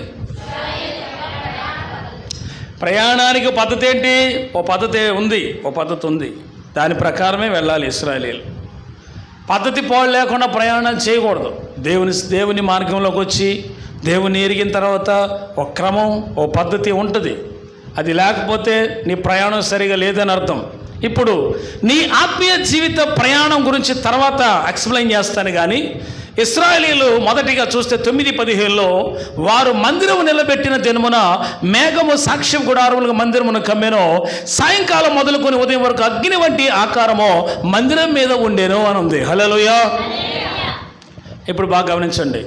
ప్రయాణానికి పద్ధతి ఏంటి? ఓ పద్ధతి ఉంది. దాని ప్రకారమే వెళ్ళాలి ఇశ్రాయేలీయులు. పద్ధతి పోలు లేకుండా ప్రయాణం చేయకూడదు. దేవుని మార్గంలోకి వచ్చి దేవుని ఎరిగిన తర్వాత ఒక క్రమం, ఓ పద్ధతి ఉంటుంది. అది లేకపోతే నీ ప్రయాణం సరిగా లేదని అర్థం. ఇప్పుడు నీ ఆత్మీయ జీవిత ప్రయాణం గురించి తర్వాత ఎక్స్ప్లెయిన్ చేస్తాను. కానీ ఇశ్రాయేలీయులు మొదటిగా చూస్తే 9:15లో వారు మందిరము నిలబెట్టిన దినమున మేఘము సాక్ష్యం గుడారములకు మందిరమును కమ్మెను, సాయంకాలం మొదలుకొని ఉదయం వరకు అగ్ని వంటి ఆకారము మందిరం మీద ఉండేను అని ఉంది. హల్లెలూయా. ఇప్పుడు బాగా గమనించండి.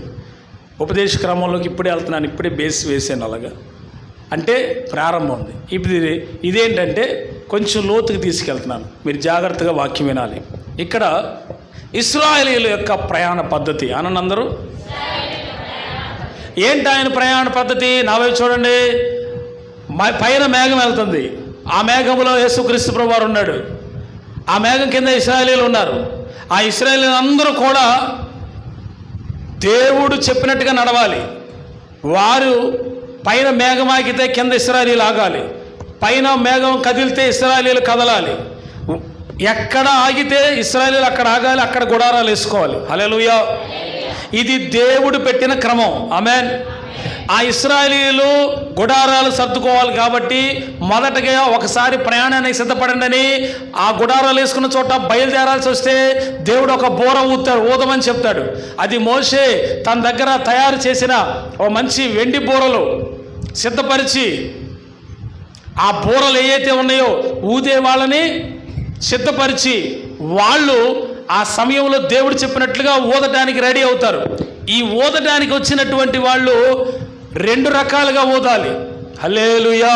ఉపదేశ క్రమంలోకి ఇప్పుడే వెళ్తున్నాను. ఇప్పుడే బేస్ వేసాను. అలాగా అంటే ప్రారంభం ఉంది. ఇప్పుడు ఇదేంటంటే కొంచెం లోతుకి తీసుకెళ్తున్నాను. మీరు జాగ్రత్తగా వాక్యం వినాలి. ఇక్కడ ఇశ్రాయేలీయుల యొక్క ప్రయాణ పద్ధతి అనందరూ ఏంటి? ఆయన ప్రయాణ పద్ధతి నా వైపు చూడండి. పైన మేఘం వెళ్తుంది. ఆ మేఘంలో యేసుక్రీస్తు ప్రభువారు ఉన్నాడు. ఆ మేఘం కింద ఇశ్రాయేలీయులు ఉన్నారు. ఆ ఇశ్రాయేలీయులు అందరూ కూడా దేవుడు చెప్పినట్టుగా నడవాలి. వారు పైన మేఘం ఆగితే కింద ఇశ్రాయేలీయులు ఆగాలి. పైన మేఘం కదిలితే ఇశ్రాయేలీయులు కదలాలి. ఎక్కడ ఆగితే ఇశ్రాయేలీయులు అక్కడ ఆగాలి, అక్కడ గుడారాలు వేసుకోవాలి. హల్లెలూయా. ఇది దేవుడు పెట్టిన క్రమం. ఆమేన్. ఆ ఇశ్రాయేలీయులు గుడారాలు సర్దుకోవాలి కాబట్టి మొదటగా ఒకసారి ప్రయాణానికి సిద్ధపడండి. ఆ గుడారాలు వేసుకున్న చోట బయలుదేరాల్సి వస్తే దేవుడు ఒక బూర ఊదమని చెప్తాడు. అది మోషే తన దగ్గర తయారు చేసిన ఓ మంచి వెండి బూరలు సిద్ధపరిచి, ఆ బూరలు ఏవైతే ఉన్నాయో ఊదే వాళ్ళని సిద్ధపరిచి, వాళ్ళు ఆ సమయంలో దేవుడు చెప్పినట్లుగా ఊదటానికి రెడీ అవుతారు. ఈ ఊదటానికి వచ్చినటువంటి వాళ్ళు 2 రకాలుగా ఊదాలి. హల్లెలూయా.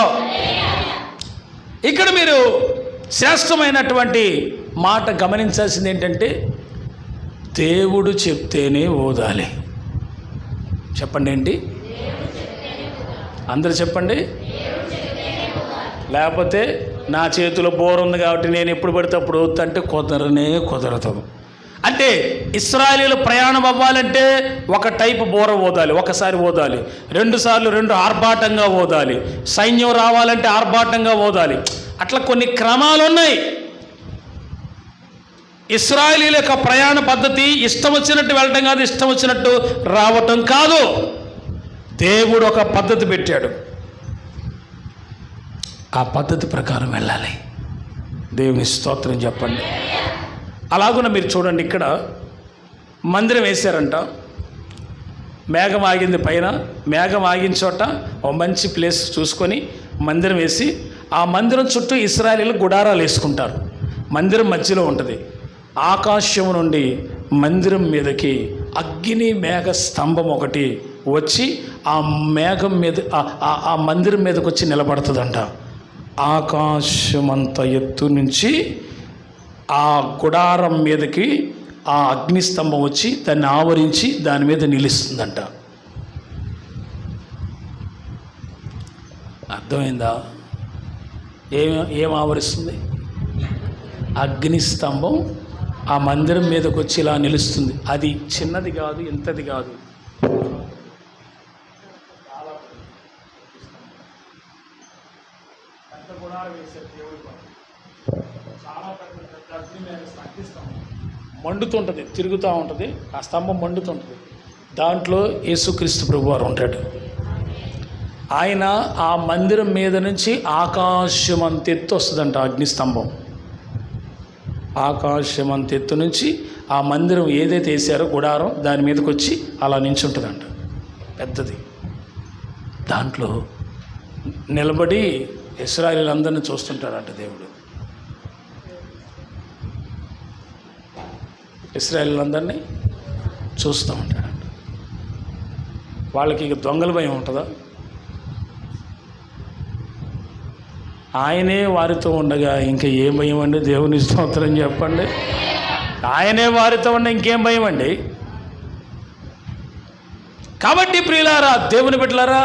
ఇక్కడ మీరు శ్రేష్టమైనటువంటి మాట గమనించాల్సింది ఏంటంటే, దేవుడు చెప్తేనే ఊదాలి. చెప్పండి ఏంటి? అందరూ చెప్పండి. లేకపోతే నా చేతిలో బోర్ ఉంది కాబట్టి నేను ఎప్పుడు పడితే అప్పుడు ఊదుతంటే కుదరదు. అంటే ఇశ్రాయేలీయులు ప్రయాణం అవ్వాలంటే ఒక టైపు బోర ఊదాలి, ఒకసారి ఊదాలి. 2 సార్లు 2 ఆర్భాటంగా ఊదాలి. సైన్యం రావాలంటే ఆర్భాటంగా ఊదాలి. అట్లా కొన్ని క్రమాలు ఉన్నాయి. ఇశ్రాయేలీయుల యొక్క ప్రయాణ పద్ధతి ఇష్టం వచ్చినట్టు వెళ్ళటం కాదు, ఇష్టం వచ్చినట్టు రావటం కాదు. దేవుడు ఒక పద్ధతి పెట్టాడు. ఆ పద్ధతి ప్రకారం వెళ్ళాలి. దేవుని స్తోత్రం చెప్పండి. అలాగున మీరు చూడండి, ఇక్కడ మందిరం వేశారంట. మేఘం ఆగింది పైన. మేఘం ఆగిన చోట ఒక మంచి ప్లేస్ చూసుకొని మందిరం వేసి, ఆ మందిరం చుట్టూ ఇశ్రాయేలీయులు గుడారాలు వేసుకుంటారు. మందిరం మధ్యలో ఉంటుంది. ఆకాశం నుండి మందిరం మీదకి అగ్ని మేఘ స్తంభం ఒకటి వచ్చి ఆ మేఘం మీద ఆ మందిరం మీదకి వచ్చి నిలబడుతుందంట. ఆకాశమంత ఎత్తు నుంచి ఆ గుడారం మీదకి ఆ అగ్నిస్తంభం వచ్చి దాన్ని ఆవరించి దాని మీద నిలుస్తుందంట. అర్థమైందా? ఏం ఆవరిస్తుంది? అగ్నిస్తంభం ఆ మందిరం మీదకి వచ్చి ఇలా నిలుస్తుంది. అది చిన్నది కాదు, ఇంతది కాదు. మండుతుంటుంది, తిరుగుతూ ఉంటుంది. ఆ స్తంభం మండుతుంటుంది. దాంట్లో యేసుక్రీస్తు ప్రభువారు ఉంటాడు. ఆయన ఆ మందిరం మీద నుంచి ఆకాశమంతెత్తు వస్తుందంట అగ్నిస్తంభం. ఆకాశమంతెత్తు నుంచి ఆ మందిరం ఏదైతే వేసారో గుడారం దాని మీదకి వచ్చి అలా నించుంటుందంట. పెద్దది. దాంట్లో నిలబడి ఇశ్రాయేలీయులందరినీ చూస్తుంటాడంట దేవుడు. ఇశ్రాయేలీయులందరినీ చూస్తూ ఉంటాడంట. వాళ్ళకి ఇక దొంగల భయం ఉంటుందా? ఆయనే వారితో ఉండగా ఇంకా ఏం భయం అండి? దేవుని స్తోత్రం చెప్పండి. ఆయనే వారితో ఉండ ఇంకేం భయం అండి? కాబట్టి ప్రియులారా, దేవుని బిడ్డలారా,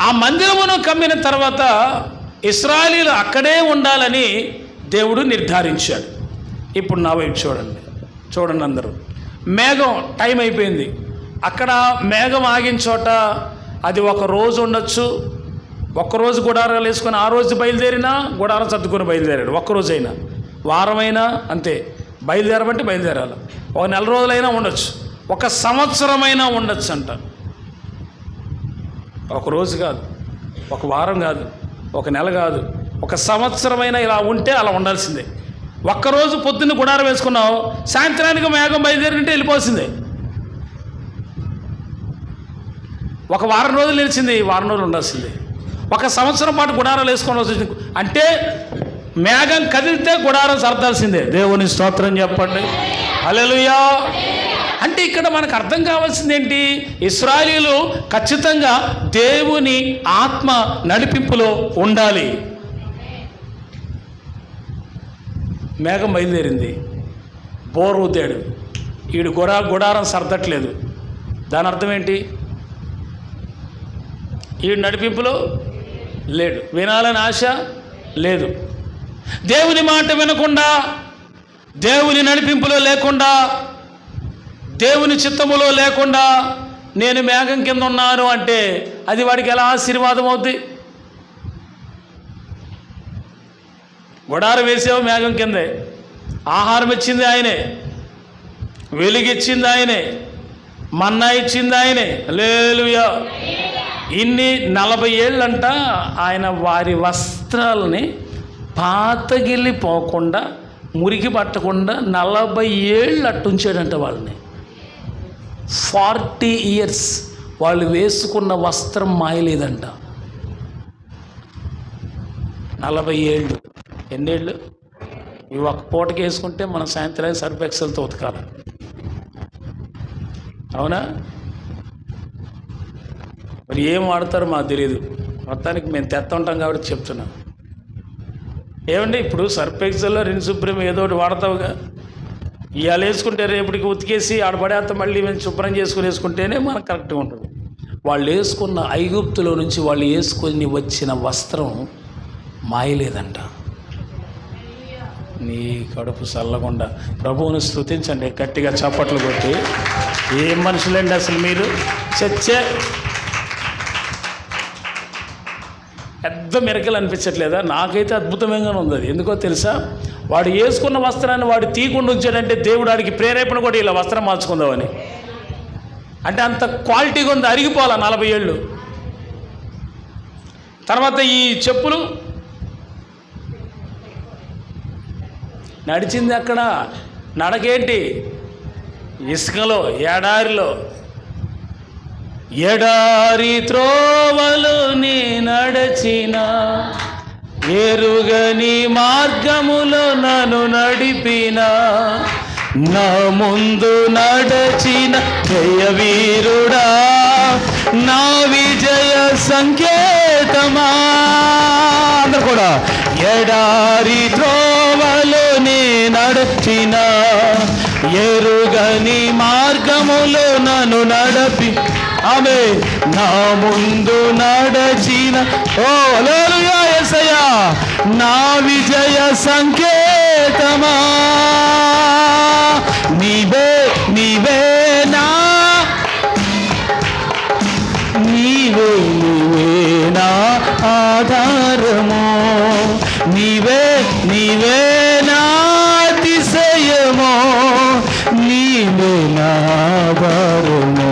ఆ మందిరమును కమ్మిన తర్వాత ఇశ్రాయేలీయులు అక్కడే ఉండాలని దేవుడు నిర్ధారించాడు. ఇప్పుడు నా వైపు చూడండి అందరూ. మేఘం టైం అయిపోయింది. అక్కడ మేఘం ఆగిన చోట అది ఒక రోజు ఉండొచ్చు. ఒక్కరోజు గుడారాలు వేసుకొని ఆ రోజు బయలుదేరినా గుడారం సర్దుకొని బయలుదేరాడు. ఒక్కరోజైనా, వారమైనా అంతే. బయలుదేరమంటే బయలుదేరాలి. ఒక 4 రోజులైనా ఉండొచ్చు, 1 సంవత్సరమైనా ఉండొచ్చు అంట. ఒక రోజు కాదు, 1 వారం కాదు, 1 నెల కాదు, 1 సంవత్సరమైనా ఇలా ఉంటే అలా ఉండాల్సిందే. ఒక్కరోజు పొద్దున్న గుడారం వేసుకున్నావు, సాయంత్రానికి మేఘం బయలుదేరింటే వెళ్ళిపోవాల్సిందే. 1 వారం రోజులు నిలిచింది, వారం రోజులు ఉండాల్సిందే. 1 సంవత్సరం పాటు గుడారాలు వేసుకోవాల్సింది. అంటే మేఘం కదిలితే గుడారం సర్దాల్సిందే. దేవుని స్తోత్రం చెప్పండి. హల్లెలూయా. అంటే ఇక్కడ మనకు అర్థం కావాల్సింది ఏంటి? ఇశ్రాయేలీయులు ఖచ్చితంగా దేవుని ఆత్మ నడిపింపులో ఉండాలి. మేఘం బయలుదేరింది, బోర్ ఊదాడు, ఈడు గుడారం సర్దట్లేదు. దాని అర్థం ఏంటి? ఈడు నడిపింపులో లేడు. వినాలని ఆశ లేదు. దేవుని మాట వినకుండా, దేవుని నడిపింపులో లేకుండా, దేవుని చిత్తములో లేకుండా నేను మేఘం కింద ఉన్నాను అంటే అది వాడికి ఎలా ఆశీర్వాదం అవుద్ది? గుడారం వేసావు మేఘం కిందే, ఆహారం ఇచ్చింది ఆయనే, వెలుగిచ్చింది ఆయనే, మన్నా ఇచ్చింది ఆయనే. హల్లెలూయా. ఇన్ని 40 ఏళ్ళంట ఆయన వారి వస్త్రాలని పాతగిల్లిపోకుండా, మురికి పట్టకుండా 40 ఏళ్ళు అట్టుంచాడంట వాళ్ళని. 40 ఇయర్స్ వాళ్ళు వేసుకున్న వస్త్రం మాయలేదంట. 40 ఏళ్ళు. ఎన్నేళ్ళు? ఇవి ఒక పూటకి వేసుకుంటే మనం సాయంత్రం సర్ఫెక్సల్తో ఉతకాలి. అవునా? మరి ఏం వాడతారో మాకు తెలియదు. మొత్తానికి మేము తెత్తుంటాం కాబట్టి చెప్తున్నాం. ఏమండి, ఇప్పుడు సర్ఫెక్సల్లో రిన్ సుప్రీం ఏదో ఒకటి వాడతావుగా. ఇవాళ వేసుకుంటే రేపటికి ఉతికేసి ఆడపడేంత మళ్ళీ మేము శుభ్రం చేసుకుని వేసుకుంటేనే మనకు కరెక్ట్గా ఉంటుంది. వాళ్ళు వేసుకున్న ఐగుప్తులో నుంచి వాళ్ళు వేసుకొని వచ్చిన వస్త్రం మాయలేదంట. నీ కడుపు చల్లకుండా ప్రభువుని స్తుతించండి, గట్టిగా చప్పట్లు కొట్టి. ఏం మనుషులండి అసలు మీరు! చచ్చే పెద్ద మిరకలు అనిపించట్లేదా? నాకైతే అద్భుతంగానే ఉంది అది. ఎందుకో తెలుసా? వాడు వేసుకున్న వస్త్రాన్ని వాడు తీయకుండా ఉంచాడంటే దేవుడు వాడికి ప్రేరేపణ కూడా ఇలా వస్త్రం మార్చుకుందామని. అంటే అంత క్వాలిటీగా ఉంది, అరిగిపోవాలా 40 ఏళ్ళు. తర్వాత ఈ చెప్పులు నడిచింది అక్కడ నడకేంటి? ఇసుకలో, ఎడారిలో. ఎడారి త్రోవలు నీ నడచిన, ఎరుగని మార్గములో నన్ను నడిపిన, నా ముందు నడచిన జయవీరుడా, నా విజయ సంకేతమా. అందరు కూడా ఎడారి త్రోవలు నీ నడచిన, ఎరుగని మార్గములో నన్ను నడపి, ఆమె నా ముందు నడచిన, ఓ హల్లెలూయా యేసయ్యా, నా విజయ సంకేతమా. నీవే నీవే నా, నీవే నీవే నా ఆధారము, నీవే నీవే నా అతిశయము, నీవే నా ఆధారము.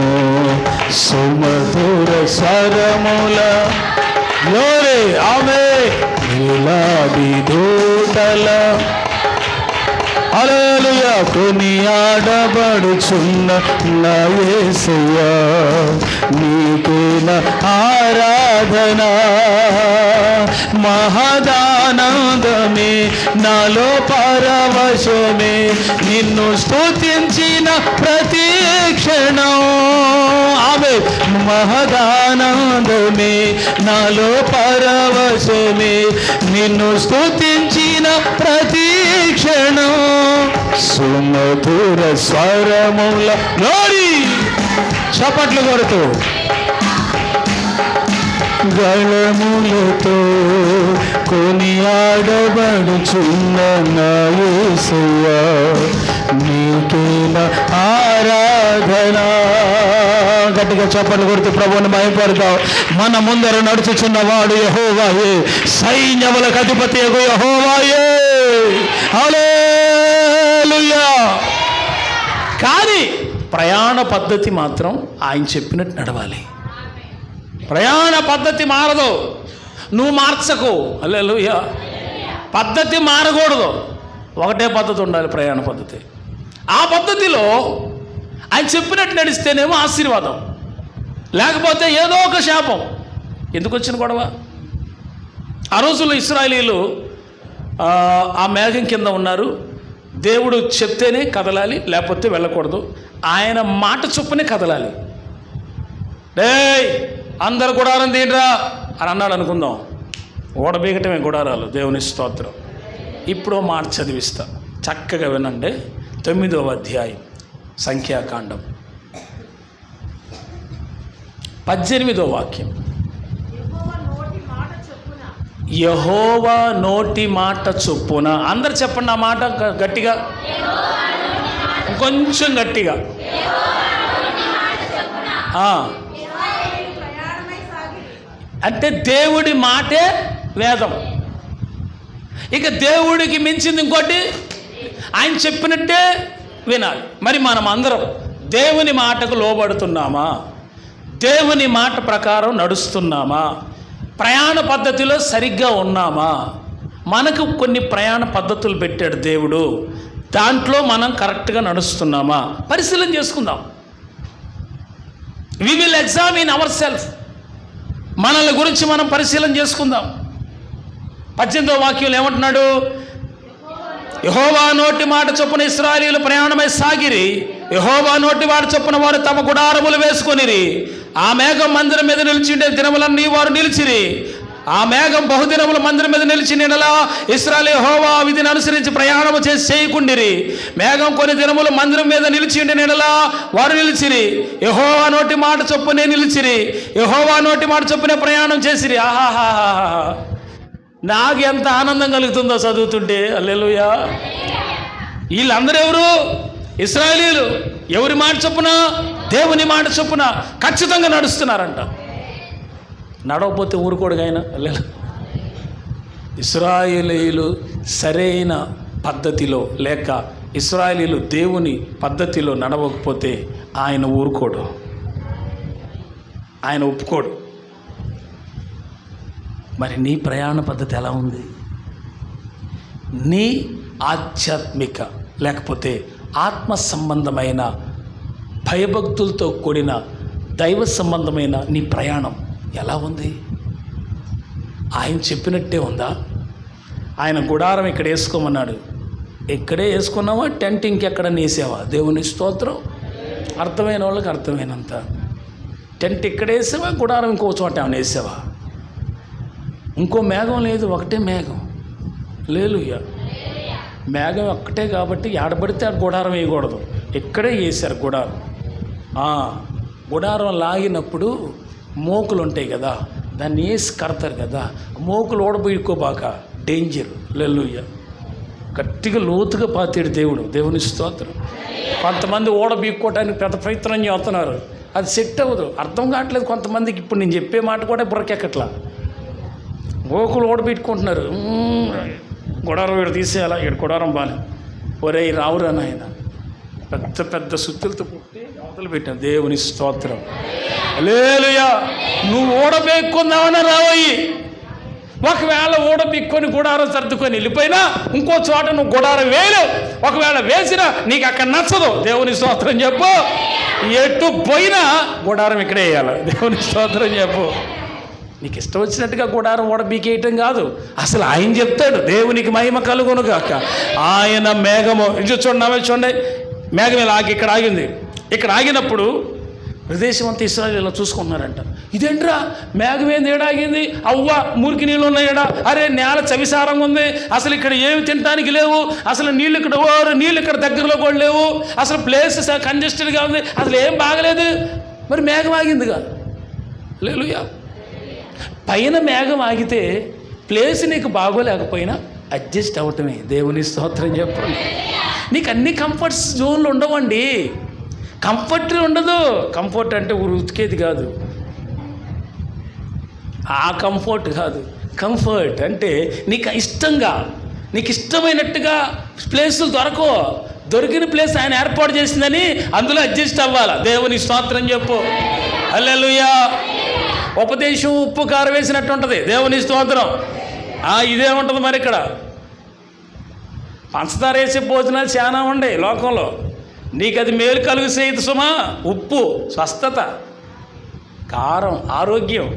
సుమధుర స్వరముల లోరే ఆమె వేలాది దూతల హల్లెలూయా కొనియాడబడుచున్న నా యేసయ్యా, నీకే నా ఆరాధన. మహదానందమే నాలో పరవశమే, నిన్ను స్తుతించిన ప్రతి క్షణం. ఆమె మహదానందమే నాలో పరవశమే, నిన్ను స్తుతించిన ప్రతి క్షణం. సుమధుర స్వరముల లోరి చప్పట్లు కొడుతూ గళములతో కొనియాడబడుచున్న నా యేసయ్యా, నీకే నా ఆరాధన. గట్టిగా చప్పట్లు కొడుతూ ప్రభువుని మహిమపడతావు. మన ముందర నడుచుచున్నవాడు యెహోవాయే, సైన్యములకు అధిపతి యెహోవాయే. హల్లెలూయా. కానీ ప్రయాణ పద్ధతి మాత్రం ఆయన చెప్పినట్టు నడవాలి. ప్రయాణ పద్ధతి మారదు, నువ్వు మార్చకు. హల్లెలూయా. పద్ధతి మారకూడదు, ఒకటే పద్ధతి ఉండాలి, ప్రయాణ పద్ధతి. ఆ పద్ధతిలో ఆయన చెప్పినట్టు నడిస్తేనేమో ఆశీర్వాదం, లేకపోతే ఏదో ఒక శాపం. ఎందుకు వచ్చిన గొడవ? ఆ రోజుల్లో ఇశ్రాయేలీయులు ఆ మేఘం కింద ఉన్నారు. దేవుడు చెప్తేనే కదలాలి, లేకపోతే వెళ్ళకూడదు. ఆయన మాట చొప్పునే కదలాలి. డేయ్ అందరు గుడారం తీయరా అని అన్నాడు అనుకుందాం. ఓడబీగటమే గుడారాలు. దేవుని స్తోత్రం. ఇప్పుడు మాట చదివిస్తా, చక్కగా వినండి. 9వ అధ్యాయం సంఖ్యాకాండం 18వ వాక్యం. యెహోవా నోటి మాట చొప్పున యెహోవా నోటి మాట చొప్పున. అందరు చెప్పండి ఆ మాట గట్టిగా, కొంచెం గట్టిగా. అంటే దేవుడి మాటే వేదం. ఇక దేవుడికి మించింది ఇంకోటి, ఆయన చెప్పినట్టే వినాలి. మరి మనం అందరం దేవుని మాటకు లోబడుతున్నామా? దేవుని మాట ప్రకారం నడుస్తున్నామా? ప్రయాణ పద్ధతిలో సరిగ్గా ఉన్నామా? మనకు కొన్ని ప్రయాణ పద్ధతులు పెట్టాడు దేవుడు, దాంట్లో మనం కరెక్ట్గా నడుస్తున్నామా? పరిశీలన చేసుకుందాం. We will examine our self. మనల్ని గురించి మనం పరిశీలన చేసుకుందాం. 18వ వాక్యంలో ఏమంటున్నాడు? యెహోవా నోటి మాట చొప్పున ఇశ్రాయేలీయులు ప్రయాణమై సాగిరి. యెహోవా నోటి మాట చొప్పున వారు తమ గుడారములు వేసుకొనిరి. ఆ మేఘం మందిరం మీద నిలిచిండే దినములన్నీ వారు నిలిచిరి. ఆ మేఘం బహుదినముల మందిరం మీద నిలిచి నెడలా ఇశ్రాయేలు యెహోవా విధిని అనుసరించి ప్రయాణము చేసి చేయకుండిరి. మేఘం కొన్ని దినములు మందిరం మీద నిలిచిండే నెడలా వారు నిలిచిరి. యెహోవా నోటి మాట చొప్పునే నిలిచిరి. యెహోవా నోటి మాట చొప్పునే ప్రయాణం చేసిరి. ఆహాహా, నాకు ఎంత ఆనందం కలుగుతుందో చదువుతుంటే. హల్లెలూయా. వీళ్ళందరూ ఎవరు? ఇశ్రాయేలీయులు. ఎవరి మాట చొప్పున? దేవుని మాట చొప్పున ఖచ్చితంగా నడుస్తున్నారంట. నడవకపోతే ఊరుకోడుగాయన. ఇశ్రాయేలీయులు సరైన పద్ధతిలో లేక ఇశ్రాయేలీయులు దేవుని పద్ధతిలో నడవకపోతే ఆయన ఊరుకోడు, ఆయన ఒప్పుకోడు. మరి నీ ప్రయాణ పద్ధతి ఎలా ఉంది? నీ ఆధ్యాత్మిక లేకపోతే ఆత్మ సంబంధమైన భయభక్తులతో కూడిన దైవ సంబంధమైన నీ ప్రయాణం ఎలా ఉంది? ఆయన చెప్పినట్టే ఉందా? ఆయన గుడారం ఇక్కడ వేసుకోమన్నాడు, ఇక్కడే వేసుకున్నావా? టెంట్ ఇంకెక్కడ నేసావా? దేవుని స్తోత్రం. అర్థమైన వాళ్ళకి అర్థమైనంత. టెంట్ ఇక్కడ వేసావా? గుడారం ఇంకో చోట ఏమైనా వేసావా? ఇంకో మేఘం లేదు, ఒకటే మేఘం. హల్లెలూయా. మేఘం ఒక్కటే కాబట్టి ఆడబడితే ఆ గుడారం వేయకూడదు, ఇక్కడే వేశారు గుడారం. గుడారం లాగినప్పుడు మోకులు ఉంటాయి కదా, దాన్ని వేసి కడతారు కదా. మోకులు ఓడబోయికోబాక, డేంజర్. హల్లెలూయా. గట్టిగా లోతుగా పాతాడు దేవుడు. దేవుని స్తోత్రం. కొంతమంది ఓడబీక్కోవడానికి పెద్ద ప్రయత్నం చేస్తున్నారు, అది సెట్ అవ్వదు. అర్థం కావట్లేదు కొంతమందికి. ఇప్పుడు నేను చెప్పే మాట కూడా బుర్రకెక్కట్లా. మోకులు ఓడబెట్టుకుంటున్నారు. గుడారం వీడు తీసేయాలా, ఇక్కడ గుడారం బాలే. ఒరే రావురా నాయన, పెద్ద పెద్ద సుత్తులతో పుట్టి అవతలు పెట్టాను. దేవుని స్తోత్రం. హల్లెలూయా. నువ్వు ఓడబెక్కుందామని రావయ్యి. ఒకవేళ ఓడబిక్కొని గుడారం సర్దుకొని వెళ్ళిపోయినా ఇంకో చోట నువ్వు గుడారం వేయలేవు. ఒకవేళ వేసినా నీకు అక్కడ నచ్చదు. దేవుని స్తోత్రం చెప్పు. ఎటు పోయినా గుడారం ఇక్కడే వేయాలి. దేవుని స్తోత్రం చెప్పు. నీకు ఇష్టం వచ్చినట్టుగా గుడారం ఓడబీకేయటం కాదు, అసలు ఆయన చెప్తాడు. దేవునికి మహిమ కలుగును గాక. ఆయన మేఘము చూడండి, మేఘం ఇలా ఇక్కడ ఆగింది. ఇక్కడ ఆగినప్పుడు ప్రదేశం అంతా ఇశ్రాయేలీయులు చూసుకుంటున్నారంట. ఇదేంట్రా మేఘం ఏంది ఏడాగింది? అవ్వ మురికి నీళ్ళు ఉన్నాయడా? అరే నేల చవిసారంగా ఉంది, అసలు ఇక్కడ ఏమి తినడానికి లేవు, అసలు నీళ్ళు ఇక్కడ దగ్గరలో కూడా లేవు, అసలు ప్లేస్ కంజెస్టెడ్గా ఉంది, అసలు ఏం బాగలేదు. మరి మేఘం ఆగిందిగా. హల్లెలూయా. పైన మేఘం ఆగితే ప్లేస్ నీకు బాగోలేకపోయినా అడ్జస్ట్ అవ్వటమే. దేవుని స్తోత్రం చెప్పండి. నీకు అన్ని కంఫర్ట్స్ జోన్లు ఉండవండి. కంఫర్ట్ ఉండదు. కంఫర్ట్ అంటే ఉతికేది కాదు, ఆ కంఫర్ట్ కాదు. కంఫర్ట్ అంటే నీకు ఇష్టంగా, నీకు ఇష్టమైనట్టుగా ప్లేసులు దొరికిన ప్లేస్ ఆయన ఏర్పాటు చేసిందని అందులో అడ్జస్ట్ అవ్వాలా. దేవుని స్తోత్రం చెప్పు. హల్లెలూయా. ఉపదేశం ఉప్పు కారం వేసినట్టు ఉంటుంది. దేవుని స్తోత్రం. ఇదే ఉంటుంది. మరి ఇక్కడ పంచదార వేసే భోజనాలు చాలా ఉండే లోకంలో. నీకు అది మేలు కలుగు చేయదు సుమా. ఉప్పు స్వస్థత, కారం ఆరోగ్యం,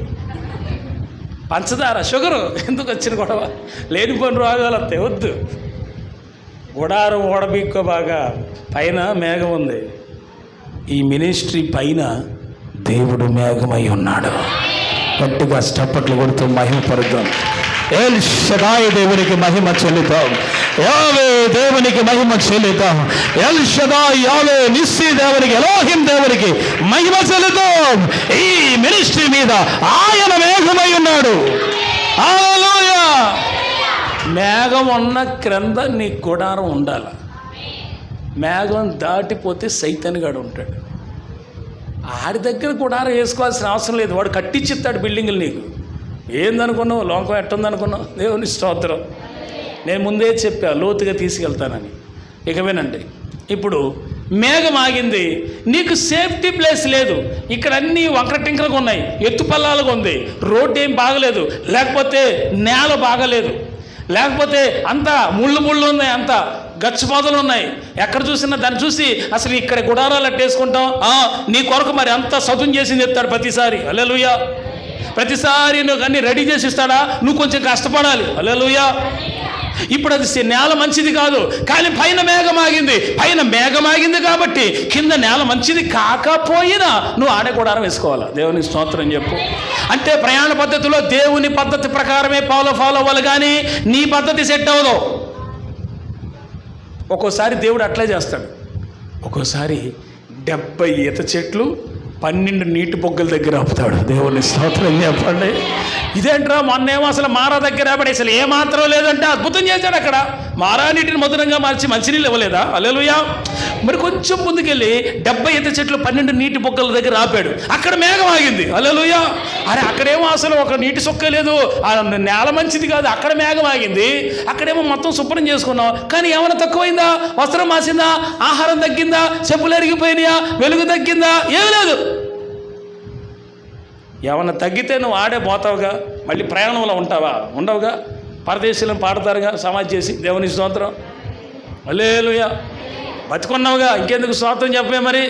పంచదార షుగరు ఎందుకు వచ్చిన గొడవ? లేనిపోయిన రోగాలు వస్తాయి. వద్దు. గుడారం ఓడబీక్కో బాగా. పైన మేఘం ఉంది. ఈ మినిస్ట్రీ పైన దేవుడు మేఘమై ఉన్నాడు. గట్టిగా చప్పట్లు కొడుతూ మహిమపరుద్దాం. ఎల్ షదాయి దేవునికి మహిమ చెల్లిద్దాం. యావే దేవునికి మహిమ చెల్లిద్దాం. ఎల్ షదాయి యావే నిస్సి దేవునికి, ఎలోహిం దేవునికి మహిమ చెల్లిద్దాం. ఈ మినిస్ట్రీ మీద ఆయన మేఘమై ఉన్నాడు. హల్లెలూయా. మేఘం ఉన్న క్రింద నీ గుడారం ఉండాలి. మేఘం దాటిపోతే సైతానుగాడు ఉంటాడు. ఆడి దగ్గర గుడారం వేసుకోవాల్సిన అవసరం లేదు. వాడు కట్టించిస్తాడు బిల్డింగులు నీకు. ఏందనుకున్నావు? లోకం ఎట్టుందనుకున్నావు? దేవుని స్తోత్రం. నేను ముందే చెప్పా లోతుగా తీసుకెళ్తానని. ఇక వినండి. ఇప్పుడు మేఘం ఆగింది, నీకు సేఫ్టీ ప్లేస్ లేదు. ఇక్కడ అన్నీ వంకరటింకలుగా ఉన్నాయి, ఎత్తుపల్లాలుగా ఉంది, రోడ్డు ఏం బాగలేదు, లేకపోతే నేల బాగలేదు, లేకపోతే అంతా ముళ్ళు ఉన్నాయి, అంతా గచ్చు మొదలు ఉన్నాయి. ఎక్కడ చూసినా దాన్ని చూసి అసలు ఇక్కడ గుడారాలు అట్టేసుకుంటాం. నీ కొరకు మరి అంతా సదుం చేసింది చెప్తాడు ప్రతిసారి. హల్లెలూయా. ప్రతిసారి నువ్వు అన్నీ రెడీ చేసి ఇస్తాడా? నువ్వు కొంచెం కష్టపడాలి. హల్లెలూయా. ఇప్పుడు అది నేల మంచిది కాదు, కానీ పైన మేఘం ఆగింది. పైన మేఘం ఆగింది కాబట్టి కింద నేల మంచిది కాకపోయినా నువ్వు ఆడే గుడారం వేసుకోవాలి. దేవునికి స్తోత్రం చెప్పు. అంటే ప్రయాణ పద్ధతిలో దేవుని పద్ధతి ప్రకారమే ఫాలో అవ్వాలి, కానీ నీ పద్ధతి సెట్ అవ్వదు. ఒక్కోసారి దేవుడు అట్లే చేస్తాడు. ఒక్కోసారి 70 ఈత చెట్లు 12 నీటి బొగ్గల దగ్గర ఆపుతాడు. దేవుని స్తోత్రం చెప్పండి. ఇదేంట్రా మొన్నేమో అసలు మారా దగ్గర ఆపడి అసలు ఏమాత్రం లేదంటే అద్భుతం చేశాడు. అక్కడ మారా నీటిని మధురంగా మార్చి మంచినీళ్ళు ఇవ్వలేదా? హల్లెలూయా. మరి కొంచెం ముందుకెళ్ళి 70 ఈత చెట్లు 12 నీటి బొగ్గల దగ్గర ఆపాడు. అక్కడ మేఘం ఆగింది. హల్లెలూయా. అరే అక్కడేమో అసలు ఒక నీటి సొక్క లేదు, ఆ నేల మంచిది కాదు, అక్కడ మేఘం ఆగింది. అక్కడేమో మొత్తం శుభ్రం చేసుకున్నావు, కానీ ఏమైనా తక్కువైందా? వస్త్రం మాసిందా? ఆహారం తగ్గిందా? చెప్పులు ఎరిగిపోయినాయా? వెలుగు తగ్గిందా? ఏమీ లేదు. ఏమన్నా తగ్గితే నువ్వు ఆడే పోతావుగా, మళ్ళీ ప్రయాణంలో ఉంటావా? ఉండవుగా. పరదేశీలను పాడతారుగా సమాజ్ చేసి. దేవుని స్తోత్రం. హల్లెలూయా. బతుకున్నావుగా, ఇంకెందుకు స్తోత్రం చెప్పే మరి.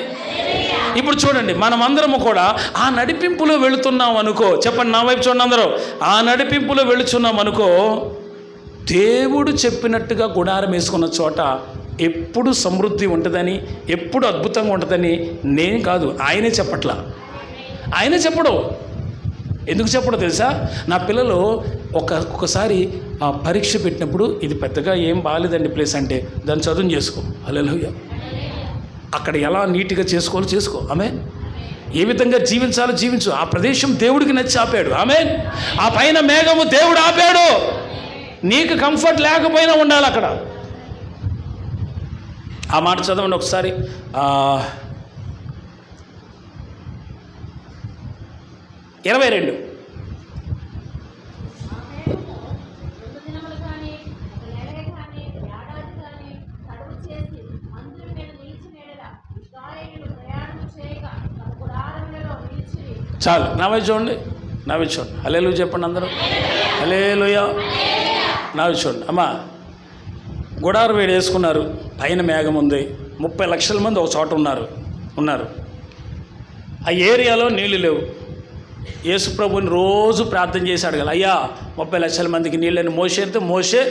ఇప్పుడు చూడండి, మనమందరము కూడా ఆ నడిపింపులో వెళుతున్నాం అనుకో. చెప్పండి, నా వైపు చూడండి అందరూ. ఆ నడిపింపులో వెళుతున్నాం అనుకో, దేవుడు చెప్పినట్టుగా గుడారం వేసుకున్న చోట ఎప్పుడు సమృద్ధి ఉంటుందని, ఎప్పుడు అద్భుతంగా ఉంటుందని నేను కాదు, ఆయనే చెప్పట్లా. ఆయనే చెప్పడు. ఎందుకు చెప్పడో తెలుసా? నా పిల్లలు ఒక్కొక్కసారి పరీక్ష పెట్టినప్పుడు ఇది పెద్దగా ఏం బాగాలేదండి ప్లేస్ అంటే, దాన్ని చదువు చేసుకో. హల్లెలూయా. అక్కడ ఎలా నీట్గా చేసుకోవాలో చేసుకో. ఆమేన్. ఏ విధంగా జీవించాలో జీవించు. ఆ ప్రదేశం దేవుడికి నచ్చి ఆపాడు. ఆమేన్. ఆ పైన మేఘము దేవుడు ఆపాడు. నీకు కంఫర్ట్ లేకపోయినా ఉండాలి అక్కడ. ఆ మాట చదవండి ఒకసారి. 22. చాలు. నా వైపు చూడండి, నా వైపు చూడండి. హల్లెలూయా చెప్పండి అందరూ. హల్లెలూయా. నా వైపు చూడండి. అమ్మా, గుడారం వేడి వేసుకున్నారు, పైన మేఘం ఉంది, 30 లక్షల మంది ఒక చోట ఉన్నారు. ఆ ఏరియాలో నీళ్లు లేవు. యేసు ప్రభుని రోజు ప్రార్థన చేశాడు కదా, అయ్యా 30 లక్షల మందికి నీళ్ళని మోసే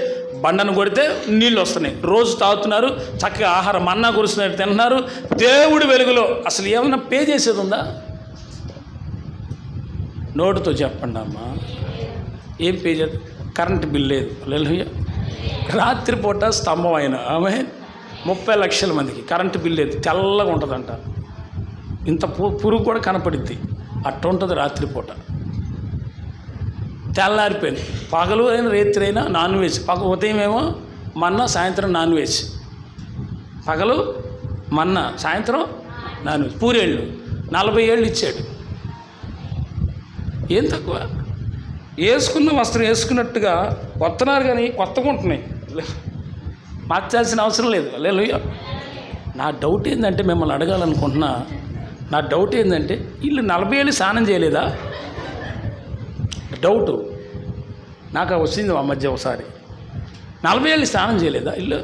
బండను కొడితే నీళ్ళు వస్తున్నాయి, రోజు తాగుతున్నారు, చక్కగా ఆహారం మన్నా కురుస్తున్నారు, తింటున్నారు. దేవుడి వెలుగులో అసలు ఏమైనా పే చేసేది ఉందా? నోటుతో చెప్పండి అమ్మా, ఏం పే చేద్దాం? కరెంటు బిల్ లేదు. హల్లెలూయా. రాత్రిపూట స్తంభం అయిన ఆమె 30 లక్షల మందికి కరెంటు బిల్ లేదు, తెల్లగా ఉంటుందంట, ఇంత పురుగు కూడా కనపడిద్ది, అట్ట ఉంటుంది రాత్రిపూట. తెల్లారిపోయింది. పగలు అయినా రాత్రి అయినా నాన్ వెజ్. ఉదయం ఏమో మన్నా, సాయంత్రం నాన్ వెజ్. పగలు మన్నా, సాయంత్రం నాన్ వెజ్. పూరేళ్ళు 40 ఏళ్ళు ఇచ్చాడు. ఏం తక్కువ? వేసుకున్న వస్త్రం వేసుకున్నట్టుగా వస్తున్నారు, కానీ కొత్తగా ఉంటున్నాయి, మార్చాల్సిన అవసరం లేదు. హల్లెలూయా. నా డౌట్ ఏంటంటే, మిమ్మల్ని అడగాలనుకుంటున్నా, నా డౌట్ ఏంటంటే, వీళ్ళు 40 ఏళ్ళు స్నానం చేయలేదా? డౌటు నాకు వచ్చింది ఆ మధ్య ఒకసారి. 40 ఏళ్ళు స్నానం చేయలేదా ఇల్లు?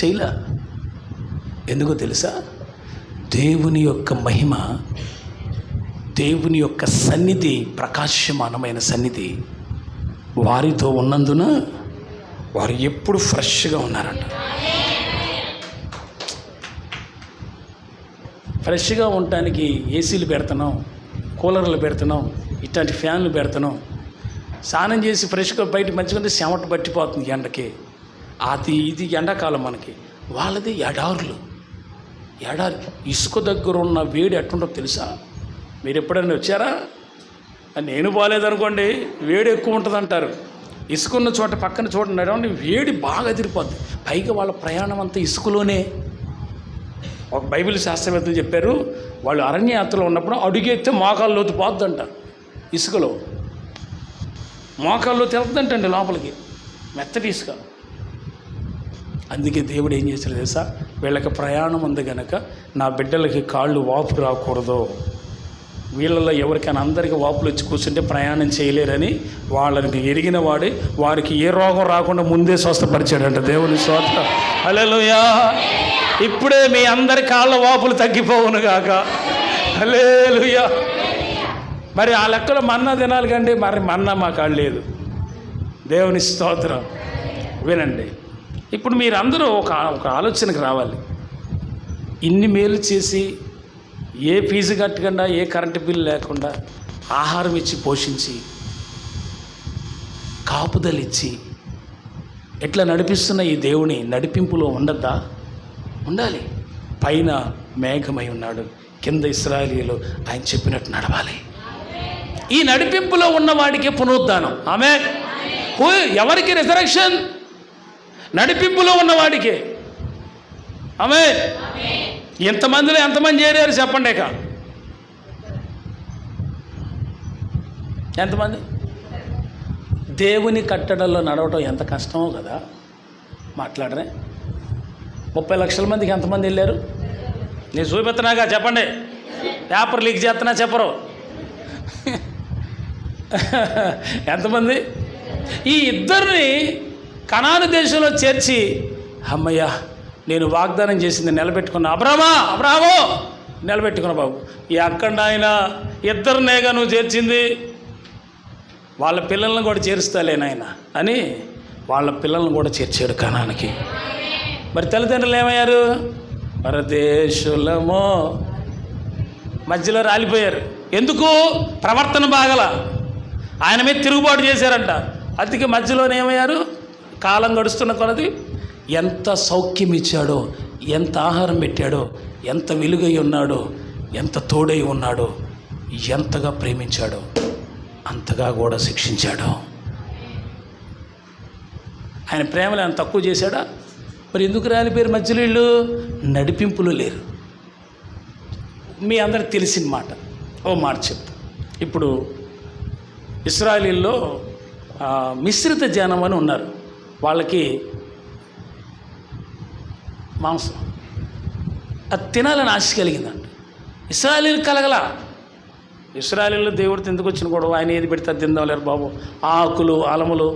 చేయలే. ఎందుకో తెలుసా? దేవుని యొక్క మహిమ, దేవుని యొక్క సన్నిధి, ప్రకాశమానమైన సన్నిధి వారితో ఉన్నందున వారు ఎప్పుడు ఫ్రెష్గా ఉన్నారంట. ఫ్రెష్గా ఉండటానికి ఏసీలు పెడుతున్నాం, కూలర్లు పెడుతున్నాం, ఇట్లాంటి ఫ్యాన్లు పెడుతున్నాం. స్నానం చేసి ఫ్రెష్గా బయట మంచిగా చెమట పట్టిపోతుంది ఎండకి. ఇది ఎండాకాలం మనకి. వాళ్ళది ఎడారులు. ఇసుక దగ్గర ఉన్న వేడి ఎట్టుంటో తెలుసా? మీరు ఎప్పుడైనా వచ్చారా? నేను బాగాలేదనుకోండి వేడి ఎక్కువ ఉంటుంది అంటారు. ఇసుకున్న చోట పక్కన చూడండి అంటే వేడి బాగా ఎదిరిపోద్ది. పైగా వాళ్ళ ప్రయాణం అంతా ఇసుకలోనే. ఒక బైబిల్ శాస్త్రవేత్తలు చెప్పారు, వాళ్ళు అరణ్యయాత్రలో ఉన్నప్పుడు అడుగెత్తే మోకాళ్ళ లోతు పోద్దంట. ఇసుకలో మోకాళ్ళలో వెళ్తుందంటండి లోపలికి, మెత్తటి ఇసుక. అందుకే దేవుడు ఏం చేశాడు తెలుసా, వీళ్ళకి ప్రయాణం ఉంది కనుక నా బిడ్డలకి కాళ్ళు వాపు రాకూడదు, వీళ్ళలో ఎవరికైనా అందరికీ వాపులు వచ్చి కూర్చుంటే ప్రయాణం చేయలేరని వాళ్ళకి ఎరిగిన వాడి వారికి ఏ రోగం రాకుండా ముందే స్వస్థపరిచాడంట. దేవుని స్తోత్రం, హల్లెలూయా. ఇప్పుడే మీ అందరి కాళ్ళ వాపులు తగ్గిపోవును గాక, హల్లెలూయా. మరి ఆ లెక్కలో మన్నా తినాలి కండి, మరి మన్నా మా కాళ్ళు లేదు. దేవుని స్తోత్రం. వినండి, ఇప్పుడు మీరందరూ ఒక ఆలోచనకు రావాలి. ఇన్ని మేలు చేసి ఏ ఫీజు కట్టకుండా ఏ కరెంటు బిల్లు లేకుండా ఆహారం ఇచ్చి పోషించి కాపుదలిచ్చి ఎట్లా నడిపిస్తున్న ఈ దేవుని నడిపింపులో ఉండద్దా? ఉండాలి. పైన మేఘమై ఉన్నాడు, కింద ఇశ్రాయేలీయులు ఆయన చెప్పినట్టు నడవాలి. ఈ నడిపింపులో ఉన్నవాడికి పునరుద్ధానం. ఆమేన్. ఎవరికి రిజరెక్షన్? నడిపింపులో ఉన్నవాడికే. ఆమేన్. ఎంతమందిలో ఎంతమంది చేరారు చెప్పండి. ఎంతమంది? దేవుని కట్టడల్లో నడవటం ఎంత కష్టమో కదా. మాట్లాడరే 30 లక్షల మందికి ఎంతమంది వెళ్ళారు? నేను చూపెత్తనాగా చెప్పండి. పేపర్ లీక్ చేస్తున్నా చెప్పరు. ఎంతమంది? ఈ ఇద్దరిని కనాను దేశంలో చేర్చి, అమ్మయ్య నేను వాగ్దానం చేసింది నిలబెట్టుకున్నా, అబ్రామో నిలబెట్టుకున్నా బాబు. ఎక్కడ ఆయన ఇద్దరినేగా నువ్వు చేర్చింది, వాళ్ళ పిల్లలను కూడా చేరుస్తాలే నాయన అని వాళ్ళ పిల్లలను కూడా చేర్చాడు కనానికి. మరి తల్లిదండ్రులు ఏమయ్యారు? పరదేశులమో మధ్యలో రాలిపోయారు. ఎందుకు? ప్రవర్తన బాగల, ఆయన మీద తిరుగుబాటు చేశారంట. అందుకే మధ్యలోనే ఏమయ్యారు? కాలం గడుస్తున్న కొలది ఎంత సౌఖ్యం ఇచ్చాడో, ఎంత ఆహారం పెట్టాడో, ఎంత వెలుగై ఉన్నాడో, ఎంత తోడై ఉన్నాడో, ఎంతగా ప్రేమించాడో అంతగా కూడా శిక్షించాడు. ఆయన ప్రేమలో ఆయన తక్కువ చేశాడా? మరి ఎందుకు రాలిపోయారు మధ్యలో? వీళ్ళు నడిపింపులు లేరు. మీ అందరికి తెలిసిన మాట, ఓ మాట చెప్తా. ఇప్పుడు ఇశ్రాయేలీల్లో మిశ్రిత జనం అని ఉన్నారు. వాళ్ళకి మాంసం అది తినాలని ఆశ కలిగిందంట. ఇశ్రాయేలీలకు కలగల. ఇశ్రాయేలీలో దేవుడితో ఎందుకు వచ్చిన గొడవ? ఆయన ఏది పెడితే తిందాం లేరు బాబు. ఆకులు, అలములు,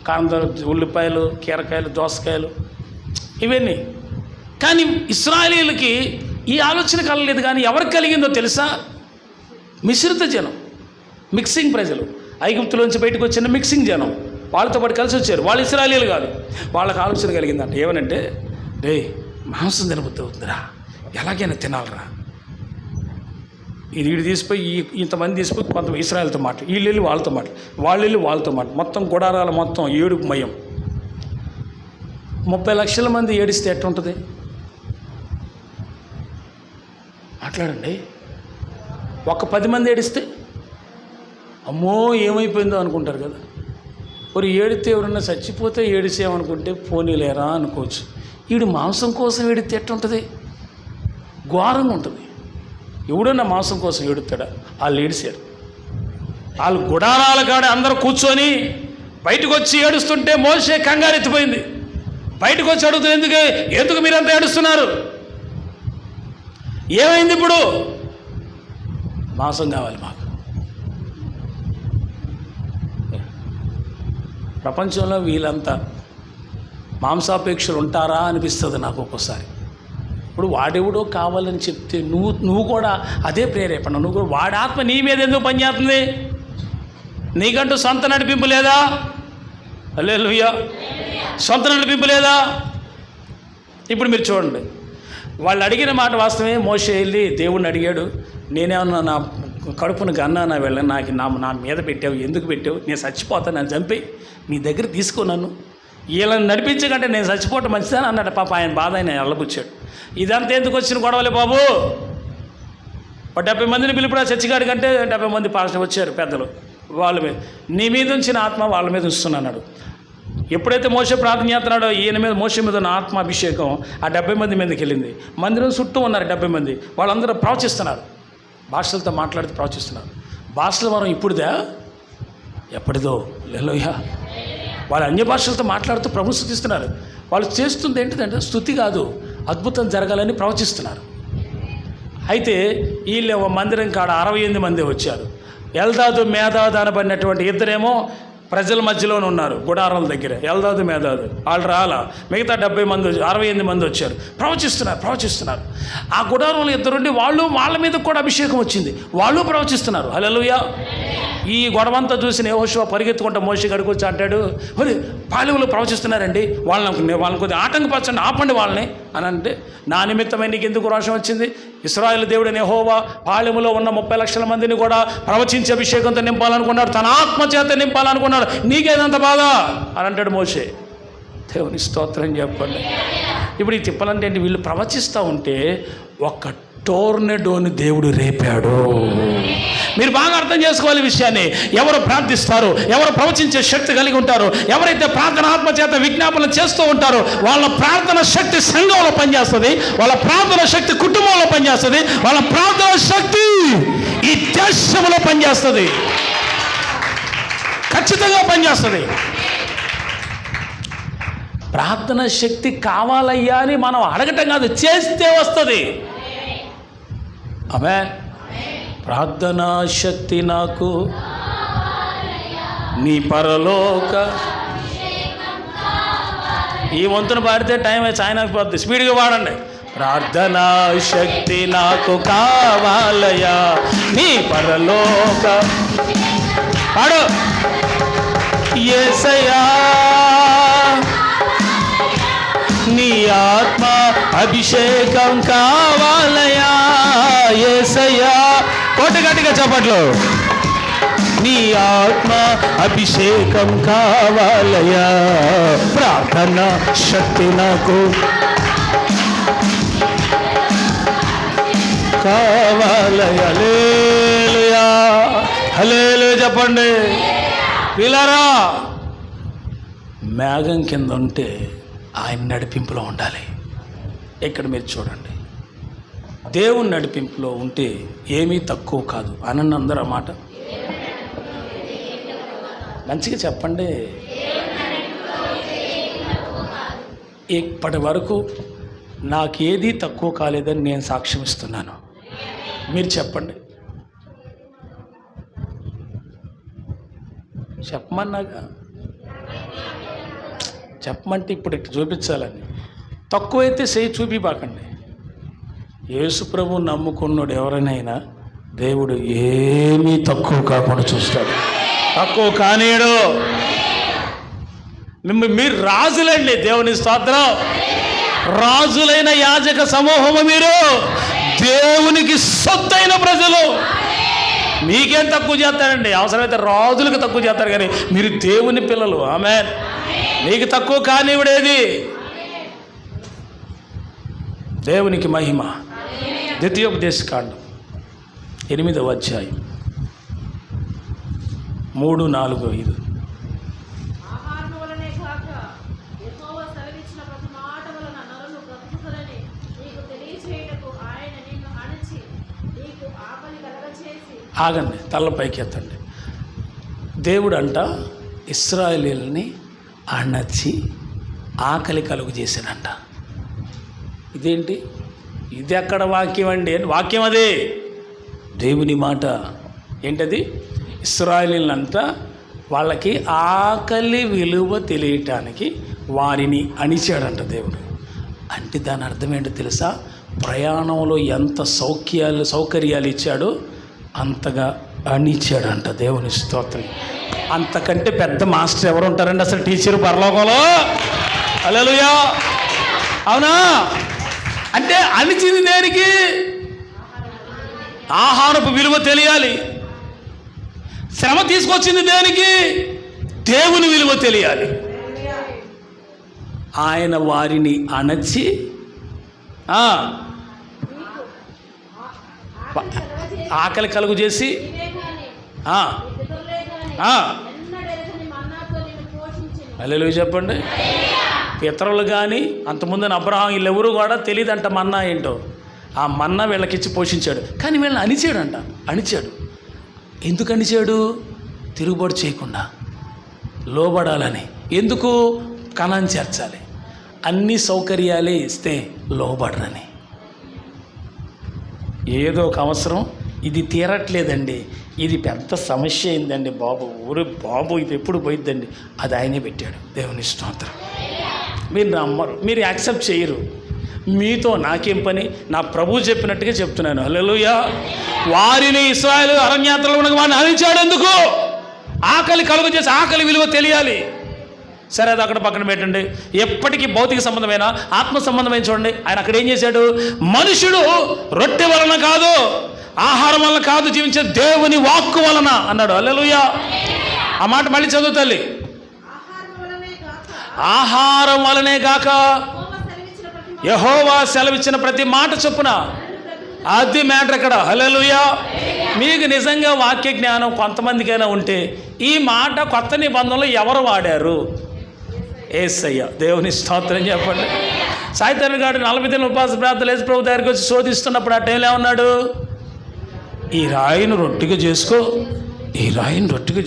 కాందరు, ఉల్లిపాయలు, కీరకాయలు, దోసకాయలు ఇవన్నీ. కానీ ఇశ్రాయేలీలకి ఈ ఆలోచన కలగలేదు. కానీ ఎవరికి కలిగిందో తెలుసా? మిశ్రిత జనం, మిక్సింగ్ ప్రజలు. ఐగుప్తులోంచి బయటకు వచ్చిన మిక్సింగ్ జనం, వాళ్ళతో పాటు కలిసి వచ్చారు. వాళ్ళు ఇశ్రాయేలీలు కాదు. వాళ్ళకి ఆలోచన కలిగిందంట. ఏమనంటే, రే మాంసం తినబుద్ధి అవుతుందిరా, ఎలాగైనా తినాలరా. వీడు తీసిపోయి ఇంతమంది తీసిపోయి కొంత ఇశ్రాయేల్తో మాట్లాడు, వీళ్ళు వెళ్ళి వాళ్ళతో మాట్లాడు, వాళ్ళు వెళ్ళి వాళ్ళతో మాట్లాడు. మొత్తం గుడారాల మొత్తం 7 మయం. 30 లక్షల మంది ఏడిస్తే ఎట్టుంటుంది? మాట్లాడండి. ఒక 10 మంది ఏడిస్తే అమ్మో ఏమైపోయిందో అనుకుంటారు కదా. మరి ఏడితే ఎవరన్నా చచ్చిపోతే ఏడిసేమనుకుంటే పోనీలేరా అనుకోవచ్చు. వీడు మాంసం కోసం ఏడితే ఎట్టుంటుంది? ఘోరంగా ఉంటుంది. ఎవడన్నా మాంసం కోసం ఏడుతాడా? వాళ్ళు ఏడిశారు. వాళ్ళు గుడారాల కాడ అందరూ కూర్చొని బయటకు వచ్చి ఏడుస్తుంటే మోషే కంగారు ఎత్తిపోయింది. బయటకు వచ్చి అడుగుతుంది, ఎందుకు మీరంతా ఏడుస్తున్నారు? ఏమైంది? ఇప్పుడు మాంసం కావాలి మాకు. ప్రపంచంలో వీళ్ళంతా మాంసాపేక్షలు ఉంటారా అనిపిస్తుంది నాకు ఒక్కోసారి. ఇప్పుడు వాడెవడో కావాలని చెప్తే నువ్వు కూడా అదే ప్రేరేపణ. నువ్వు కూడా వాడి ఆత్మ నీ మీద ఎందుకు పనిచేస్తుంది? నీకంటూ సొంత నడిపింపు లేదా? హల్లెలూయా. సొంత నడిపింపు లేదా? ఇప్పుడు మీరు చూడండి, వాళ్ళు అడిగిన మాట వాస్తవమే. మోషే వెళ్ళి దేవుడిని అడిగాడు, నేనేమన్నా నా కడుపును గన్నానా వెళ్ళను, నా మీద పెట్టావు, ఎందుకు పెట్టావు? నేను చచ్చిపోతాను, నన్ను చంపి నీ దగ్గర తీసుకో, నన్ను వీళ్ళని నడిపించకంటే నేను చచ్చిపోవటం మంచిదని అన్నాడు. పాప ఆయన బాధ ఆయన వెళ్ళబుచ్చాడు. ఇదంతా ఎందుకు వచ్చిన గొడవలే బాబు? 70 మందిని పిలుపురా చర్చిగాడి కంటే 70 మంది పాస్టర్ వచ్చారు పెద్దలు. వాళ్ళ మీద నీ మీద ఉంచిన ఆత్మ వాళ్ళ మీద ఉంచుతున్నాడు. ఎప్పుడైతే మోషే ప్రార్థన చేస్తున్నాడో ఈయన మీద మోషే మీద ఉన్న ఆత్మ అభిషేకం ఆ 70 మంది మీదకి వెళ్ళింది. మందిరం చుట్టూ ఉన్నారు 70 మంది. వాళ్ళందరూ ప్రవచిస్తున్నారు, భాషలతో మాట్లాడుతూ ప్రవచిస్తున్నారు. భాషల వరం ఇప్పుడుదా ఎప్పటిదో హల్లెలూయా. వాళ్ళు అన్య భాషలతో మాట్లాడుతూ ప్రభు స్తుతిస్తున్నారు. వాళ్ళు చేస్తుంది ఏంటిదంటే స్తుతి కాదు, అద్భుతం జరగాలని ప్రవచిస్తున్నారు. అయితే వీళ్ళు మందిరం కాడ 68 మంది వచ్చారు. ఎల్దాదు మేధాదు అనబడినటువంటి ఇద్దరేమో ప్రజల మధ్యలోనే ఉన్నారు, గుడారాల దగ్గర. ఎల్దాదు మేధాదు వాళ్ళు రాలా, మిగతా 70 మంది 68 మంది వచ్చారు, ప్రవచిస్తున్నారు. ఆ గుడారంలో ఇద్దరుండి వాళ్ళ మీద కూడా అభిషేకం వచ్చింది, వాళ్ళు ప్రవచిస్తున్నారు. హల్లెలూయా. ఈ గొడవంతా చూసిన యెహోషువ పరిగెత్తుకుంటా మోషే గడికి వచ్చి అంటాడు, మరి పాలెములు ప్రవచిస్తున్నారండి, వాళ్ళని కొద్దిగా ఆటంకపరచండి, ఆపండి వాళ్ళని అని అంటే, నా నిమిత్తమై నీకు ఎందుకు రోషం వచ్చింది? ఇశ్రాయేలు దేవుడైన యెహోవా పాలెములో ఉన్న 30 లక్షల మందిని కూడా ప్రవచించే అభిషేకంతో నింపాలనుకున్నాడు, తన ఆత్మ చేత నింపాలనుకున్నాడు, నీకేదంత బాధ అని అంటాడు మోషే. దేవుని స్తోత్రం చెప్పండి. ఇప్పుడు ఈ తిప్పలంటే ఏంటి? వీళ్ళు ప్రవచిస్తూ ఉంటే ఒక టోర్నడోని దేవుడు రేపాడు. మీరు బాగా అర్థం చేసుకోవాలి ఈ విషయాన్ని. ఎవరు ప్రార్థిస్తారు, ఎవరు ప్రవచించే శక్తి కలిగి ఉంటారో, ఎవరైతే ప్రార్థన ఆత్మ చేత విజ్ఞాపన చేస్తూ ఉంటారో వాళ్ళ ప్రార్థన శక్తి సంఘంలో పనిచేస్తుంది, వాళ్ళ ప్రార్థన శక్తి కుటుంబంలో పనిచేస్తుంది, వాళ్ళ ప్రార్థన శక్తి ఈ దేశంలో పనిచేస్తుంది, ఖచ్చితంగా పనిచేస్తుంది. ప్రార్థన శక్తి కావాలయ్యా అని మనం అడగటం కాదు, చేస్తే వస్తుంది. ఆమేన్. ప్రార్థనా శక్తి నాకు నీ పరలోక. ఈ వంతును పాడితే టైం చాయనాకి పోతుంది, స్పీడ్గా పాడండి. ప్రార్థనా శక్తి నాకు కావాలయ్యా నీ పరలోక. పాడు. యేసయ్యా నీ ఆత్మ అభిషేకం కావాలయా. యేసయ్యా గట్టిగా చప్పట్లు. నీ ఆత్మ అభిషేకం కావాలయా. ప్రార్థన శక్తి నాకు కావాలయా. హల్లెలూయా హల్లెలూయా చెప్పండి. పిల్లరా, మేఘం కింద ఉంటే ఆయన నడిపింపులో ఉండాలి. ఇక్కడ మీరు చూడండి, దేవుని నడిపింపులో ఉంటే ఏమీ తక్కువ కాదు. అనండి అందరూ ఆ మాట మంచిగా చెప్పండి. ఇప్పటి వరకు నాకేదీ తక్కువ కాలేదని నేను సాక్ష్యం ఇస్తున్నాను. మీరు చెప్పండి. చెప్పమన్నాగా చెప్పమంటే ఇప్పుడు చూపించాలని. తక్కువైతే చేయి చూపిబాకండి. యేసు ప్రభు నమ్ముకున్నాడు ఎవరైనా దేవుడు ఏమీ తక్కువ కాకుండా చూస్తాడు, తక్కువ కానీయడు. మీరు రాజులండి, దేవుని స్తోత్రం. రాజులైన యాజక సమూహము, మీరు దేవునికి సొత్తైన ప్రజలు. మీకేం తక్కువ చేస్తారండి? అవసరమైతే రాజులకు తక్కువ చేస్తారు, కానీ మీరు దేవుని పిల్లలు. ఆమేన్. మీకు తక్కువ కానివిడేది. దేవునికి మహిమ. ద్వితీయోపదేశకాండం 8వ అధ్యాయం 3, 4, 5. ఆహారము వలనే కాక యెహోవా సెలవిచ్చిన ప్రతి మాట వలన నరులు బ్రతుకుతారని నీకు తెలియచేయుటకు ఆయన నిన్ను అణచి నీకు ఆకలి కలగచేసి. ఆగండి, తల పైకి ఎత్తండి. దేవుడు అంట ఇశ్రాయేలీయుల్ని అణచి ఆకలి కలుగు చేశాడంట. ఇదేంటి? ఇది ఎక్కడ వాక్యం అండి? వాక్యం అదే, దేవుని మాట. ఏంటది? ఇశ్రాయేలీయులంట వాళ్ళకి ఆకలి విలువ తెలియటానికి వారిని అణిచాడంట దేవుడు. అంటే దాని అర్థం ఏంటో తెలుసా? ప్రయాణంలో ఎంత సౌకర్యాలు ఇచ్చాడో అంతగా అణిచాడంట. దేవుని స్తోత్రం. అంతకంటే పెద్ద మాస్టర్ ఎవరు ఉంటారండి అసలు? టీచరు పరలోకంలో. హల్లెలూయా. అవునా? అంటే అణిచింది దేనికి? ఆహారపు విలువ తెలియాలి. శ్రమ తీసుకొచ్చింది దేనికి? దేవుని విలువ తెలియాలి. ఆయన వారిని అణచి ఆకలి కలుగు చేసి నీవే గాని ఆ, నీ పితరులే గాని ఆ. ఎన్నడెరగని మన్నాతో నిన్ను పోషించెను. హల్లెలూయా చెప్పండి. పితరులు కానీ అంతకుముందు అబ్రహాం వీళ్ళెవరూ కూడా తెలియదంట మన్నా ఏంటో. ఆ మన్నా వీళ్ళకిచ్చి పోషించాడు. కానీ వీళ్ళని అణిచాడంట. అణిచాడు. ఎందుకు అణిచాడు? తిరుగుబాటు చేయకుండా, లోబడాలని. ఎందుకు? కణాన్ని చేర్చాలి. అన్ని సౌకర్యాలే ఇస్తే లోబడరని. ఏదో ఒక అవసరం, ఇది తీరట్లేదండి, ఇది పెద్ద సమస్య అయిందండి బాబు, ఊరు బాబు ఇది ఎప్పుడు పోయిద్దండి, అది ఆయనే పెట్టాడు. దేవుని స్తోత్రం. మీరు నమ్మరు, మీరు యాక్సెప్ట్ చేయరు. మీతో నాకేం పని? నా ప్రభువు చెప్పినట్టుగా చెప్తున్నాను. హల్లెలూయా. వారిని ఇశ్రాయేలు అరణ్యాత్రలో ఉన్న వాడిని హరించాడు. ఎందుకు? ఆకలి కలుగు చేసి, ఆకలి విలువ తెలియాలి. సరే, అది అక్కడ పక్కన పెట్టండి. ఎప్పటికీ భౌతిక సంబంధమైన, ఆత్మ సంబంధమైన చూడండి. ఆయన అక్కడ ఏం చేశాడు? మనుషుడు రొట్టె వలన కాదు, ఆహారం వలన కాదు జీవించే, దేవుని వాక్కు వలన అన్నాడు. హల్లెలూయా. ఆ మాట మళ్ళీ చదువు తల్లి. ఆహారం వలనే గాక ఆహారం వలనే గాక యెహోవా సెలవిచ్చిన ప్రతి మాట చొప్పున. అది మ్యాటర్ అక్కడ. హల్లెలూయా. మీకు నిజంగా వాక్య జ్ఞానం కొంతమందికైనా ఉంటే, ఈ మాట కొత్త నిబంధనలో ఎవరు వాడారు? యేసయ్య. దేవుని స్తోత్రం చెప్పండి. సాయితన్ గారు 40 దిన ఉపవాస ప్రార్థనలు యేసు ప్రభు దగ్గరికి వచ్చి శోధిస్తున్నప్పుడు ఆ టైంలో ఏమన్నాడు? ఈ రాయిని రొట్టెగా చేసుకో, ఈ రాయిని రొట్టెగా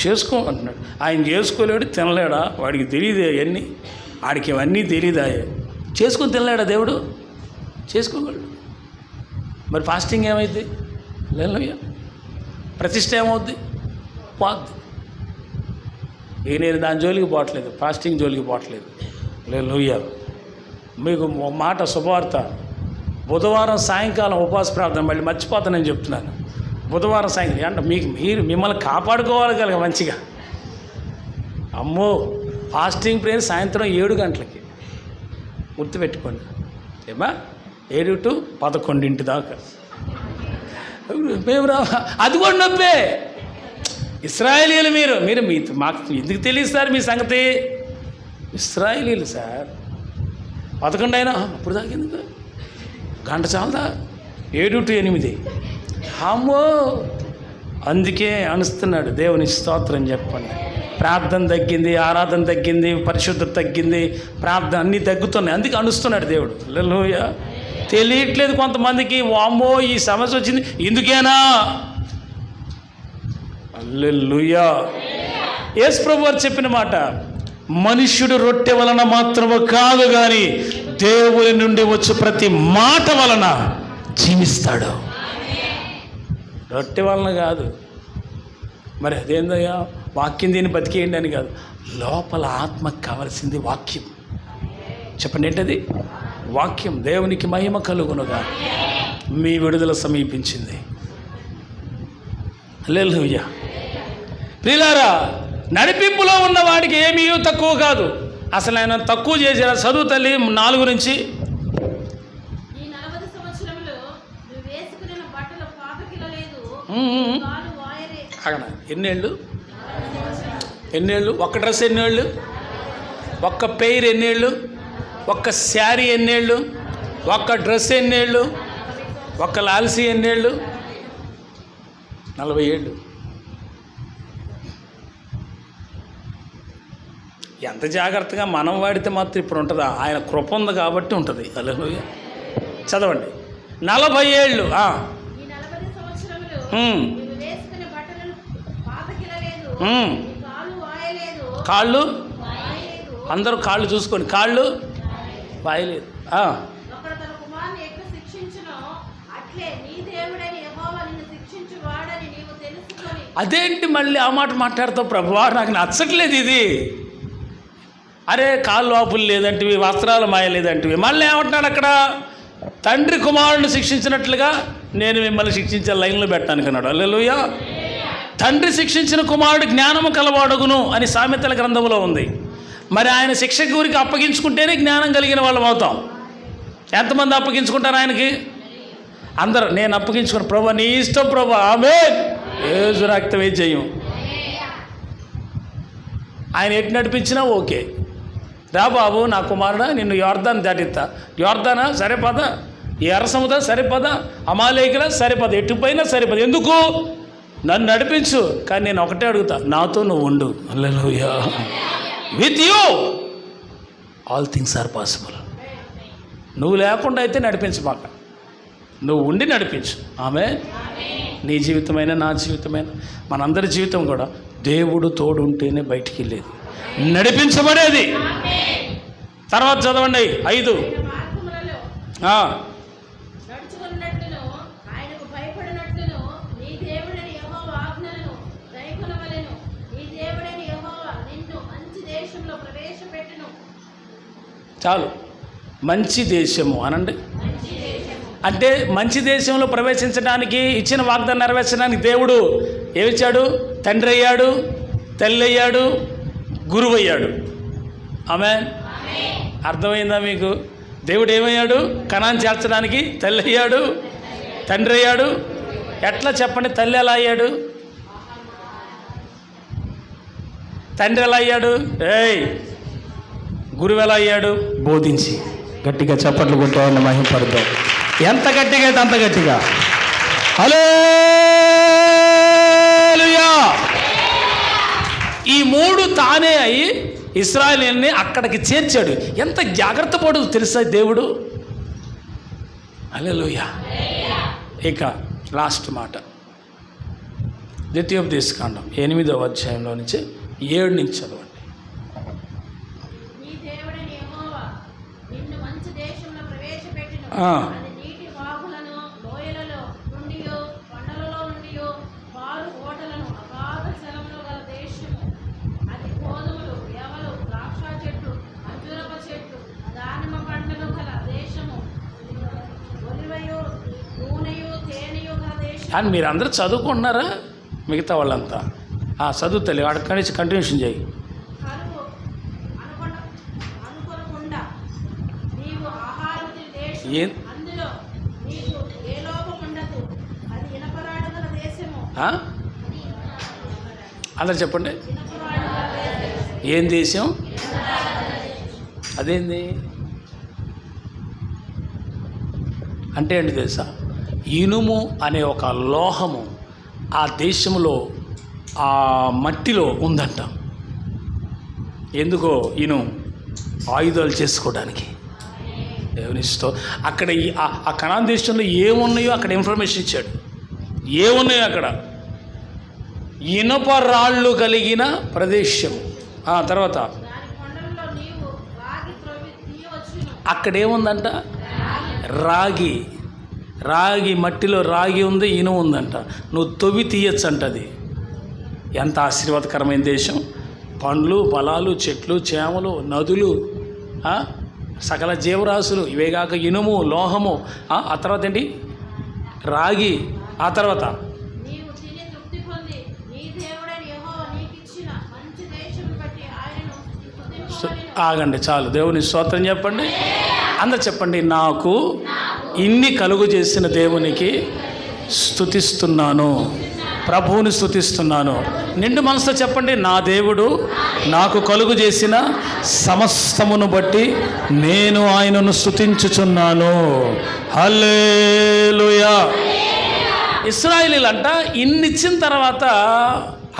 చేసుకో అంటున్నాడు. ఆయన చేసుకోలేడు, తినలేడా? వాడికి తెలియదు అవన్నీ, వాడికి ఇవన్నీ తెలియదా? చేసుకుని తినలేడా దేవుడు? చేసుకోగలడు. మరి ఫాస్టింగ్ ఏమైంది? హల్లెలూయా. ప్రతిష్ట ఏమవుద్ది? పోద్ది. ఇక నేను దాని జోలికి పోవట్లేదు, ఫాస్టింగ్ జోలికి పోవట్లేదు. హల్లెలూయా. మీకు మాట శుభవార్త. బుధవారం సాయంకాలం ఉపవాస ప్రార్థన, మళ్ళీ మర్చిపోతానని చెప్తున్నాను. బుధవారం సాయంకాలం అంటే మీరు మిమ్మల్ని కాపాడుకోవాలి కనుక మంచిగా. అమ్మో, ఫాస్టింగ్ ప్రేయర్ సాయంత్రం 7 గంటలకి గుర్తుపెట్టుకోండి. ఏమా 7 to 11 దాకా. మేము అది కూడా నొప్పే. ఇశ్రాయేలీలు మీరు మాకు ఎందుకు తెలియదు సార్ మీ సంగతి? ఇశ్రాయేలీలు సార్. 11 అయినా అప్పుడు దాకా ఎందుకు? గంట చాలదా? 7 to 8. అమ్మో, అందుకే అనుస్తున్నాడు. దేవుని స్తోత్రం చెప్పండి. ప్రార్థన తగ్గింది, ఆరాధన తగ్గింది, పరిశుద్ధత తగ్గింది, ప్రార్థన అన్నీ తగ్గుతున్నాయి. అందుకే అనుస్తున్నాడు దేవుడు. హల్లెలూయా. తెలియట్లేదు కొంతమందికి. వామ్మో, ఈ సమస్య వచ్చింది ఇందుకేనా? హల్లెలూయా. యేసు ప్రభు వారు చెప్పిన మాట, మనుష్యుడు రొట్టె వలన మాత్రమే కాదు కానీ దేవుని నుండి వచ్చు ప్రతి మాట వలన జీవిస్తాడు. రొట్టె వలన కాదు. మరి అదేందయ్యా? వాక్యం దీన్ని బతికేయండి అని కాదు. లోపల ఆత్మకు కావలసింది వాక్యం. చెప్పండి, ఏంటది? వాక్యం. దేవునికి మహిమ కలుగునుగా. మీ విడుదల సమీపించింది. హల్లెలూయా. ప్రియులారా, నడిపింపులో ఉన్న వాడికి ఏమీ తక్కువ కాదు. అసలు ఆయన తక్కువ చేసిన చదువు తల్లి 4 నుంచి. ఈ 40 సంవత్సరములు నువ్వు వేసుకున్న బట్టలు పాతకిలలేదు, కాలు వాయరే. అక్కడ ఎన్నేళ్ళు? ఒక్క డ్రెస్ ఎన్నేళ్ళు? ఒక్క పెయిర్ ఎన్నేళ్ళు? ఒక్క శారీ ఎన్నేళ్ళు? ఒక్క డ్రెస్ ఎన్నేళ్ళు? ఒక్క లాల్సీ ఎన్నేళ్ళు? 40 ఏళ్ళు. ఎంత జాగ్రత్తగా మనం వాడితే మాత్రం ఇప్పుడు ఉంటుందా? ఆయన కృప ఉంది కాబట్టి ఉంటుంది. హల్లెలూయా. చదవండి. 40 ఏళ్ళు. ఈ 40 సంవత్సరములు నువ్వు వేసుకున్న బట్టలు పాతకిలలేదు, కాలు వాయలేదు. కాళ్ళు అందరూ కాళ్ళు చూసుకోండి. కాళ్ళు వాయలేదు. ఒకడు తన కుమారుని ఎట్లు శిక్షించునో అట్లే నీ దేవుడైన యెహోవా నిన్ను శిక్షించువాడని నీవు తెలుసుకొని. అదేంటి మళ్ళీ ఆ మాట మాట్లాడతావు ప్రభువా? నాకు నచ్చట్లేదు ఇది. అరే, కాళ్ళు వాపులు లేదంటివి, వస్త్రాలు మాయలేదంటివి. మళ్ళీ ఏమంటున్నాడు అక్కడ? తండ్రి కుమారుని శిక్షించినట్లుగా నేను మిమ్మల్ని శిక్షించే లైన్లో పెట్టాను అన్నాడు. హల్లెలూయా. తండ్రి శిక్షించిన కుమారుడు జ్ఞానము కలవాడుగును అని సామెతల గ్రంథంలో ఉంది. మరి ఆయన శిక్ష గురికి అప్పగించుకుంటేనే జ్ఞానం కలిగిన వాళ్ళం అవుతాం. ఎంతమంది అప్పగించుకుంటారు ఆయనకి? అందరూ. నేను అప్పగించుకున్న ప్రభు నీ ఇష్టం ప్రభు, ఆమేన్. యేసు రక్తమే జయం. ఆయన ఎటు నడిపించినా ఓకే. రా బాబు, నా కుమారుడా, నిన్ను యోర్దాన్ దాటిస్తా. యోర్దానా? సరే పద. ఈ ఎర్ర సముద్రం సరిపదా, అమాలేకుల సరిపదా, ఎటుపోయినా సరిపదా. ఎందుకు? నన్ను నడిపించు. కానీ నేను ఒకటే అడుగుతా, నాతో నువ్వు ఉండు. Hallelujah. With you all things are possible. నువ్వు లేకుండా అయితే నడిపించమాక, నువ్వు ఉండి నడిపించు. ఆమె నీ జీవితమైనా నా జీవితమైనా మనందరి జీవితం కూడా దేవుడు తోడు ఉంటేనే బయటికి వెళ్ళేది, నడిపించబడేది. తర్వాత చదవండి 5. మార్గములలో నడుచుకున్నట్లును ఆయనకు భయపడినట్లును నీ దేవుడైన యెహోవా ఆజ్ఞలను గైకొనవలెను. నీ దేవుడైన యెహోవా నిన్ను మంచి దేశంలో ప్రవేశపెట్టును. చాలు. మంచి దేశము అనండి. అంటే మంచి దేశంలో ప్రవేశించడానికి, ఇచ్చిన వాగ్దానం నెరవేర్చడానికి దేవుడు ఏమిచ్చాడు? తండ్రి అయ్యాడు, తల్లి అయ్యాడు, గురువు అయ్యాడు. ఆమేన్. అర్థమైందా మీకు? దేవుడు ఏమయ్యాడు? కనాన్ చేర్చడానికి తల్లి అయ్యాడు, తండ్రి అయ్యాడు. ఎట్లా చెప్పండి? తల్లి ఎలా అయ్యాడు? తండ్రి ఎలా అయ్యాడు? గురువు ఎలా అయ్యాడు? బోధించి. గట్టిగా చప్పట్లు కొట్టేవాడిని మహిమపడతాం. ఎంత గట్టిగా అయితే అంత గట్టిగా. హల్లెలూయా. ఈ 3 తానే అయి ఇశ్రాయేలుని అక్కడికి చేర్చాడు. ఎంత జాగ్రత్త పడు తెలుసా దేవుడు. హల్లెలూయా. ఇక లాస్ట్ మాట, ద్వితీయోపదేశకాండం 8వ అధ్యాయంలో నుంచి 7 నుంచి చదవండి. నీ దేవుడైన యెహోవా నిన్ను మంచి దేశంలో ప్రవేశపెట్టును. అది నీటి వాగులను, లోయలలో నుండియో, కొండలలో నుండియో, పాలు ఓటలను, అగాధ జలములు గల దేశము. అది గోధుమలు, యవలు, ద్రాక్ష చెట్లు, అంజూరపు చెట్లు, దానిమ్మ పంటలు గల దేశము. ఒలివయు, నూనెయు, తేనెయు గల దేశం. అని మీరు అందరూ చదువుకుంటున్నారా? మిగతా వాళ్ళంతా చదువుతలే. అక్కడి నుంచి కంటిన్యూషన్ చేయి. కరువు అనుకొనకుండా నీవు ఆహారం తిని దేశము. అందులో నీకు ఏ లోపముండదు. అది ఇనపరాడు గల దేశము. అందరు చెప్పండి. ఇనపరాడు గల దేశము. ఏం దేశం? అదేంది అంటే ఏంటి తెలుసా? ఇనుము అనే ఒక లోహము ఆ దేశంలో ఆ మట్టిలో ఉందంట. ఎందుకో? ఇనుము ఆయుధాలు చేసుకోవడానికి. దేవునిస్తో అక్కడ ఆ కనాన్ దేశంలో ఏమున్నాయో అక్కడ ఇన్ఫర్మేషన్ ఇచ్చాడు. ఏమున్నాయో అక్కడ ఇనుప రాళ్ళు కలిగిన ప్రదేశం. తర్వాత దాని కొండలలో నీవు రాగి త్రవ్వి తీయవచ్చును. అక్కడేముందంట? రాగి మట్టిలో రాగి ఉంది, ఇనుము ఉందంట. నువ్వు తొవ్వి తీయచ్చంట. అది ఎంత ఆశీర్వాదకరమైన దేశం. పండ్లు, ఫలాలు, చెట్లు, చేమలు, నదులు, సకల జీవరాశులు, ఇవేగాక ఇనుము, లోహము, ఆ తర్వాత ఏంటి? రాగి. ఆ తర్వాత నీవు తిని తృప్తి పొంది నీ దేవుడైన యెహోవా నీకిచ్చిన మంచి దేశమును బట్టి ఆయనను స్తుతింపవలెను. ఆగండి, చాలు. దేవుని స్తోత్రం చెప్పండి. అందరు చెప్పండి. నాకు ఇన్ని కలుగు చేసిన దేవునికి స్తుతిస్తున్నాను, ప్రభువుని స్తుతిస్తున్నాను. నిండు మనసుతో చెప్పండి. నా దేవుడు నాకు కలుగు చేసిన సమస్తమును బట్టి నేను ఆయనను స్తుతించుచున్నాను. హల్లెలూయా. ఇశ్రాయేలీలంట ఇన్నిచ్చిన తర్వాత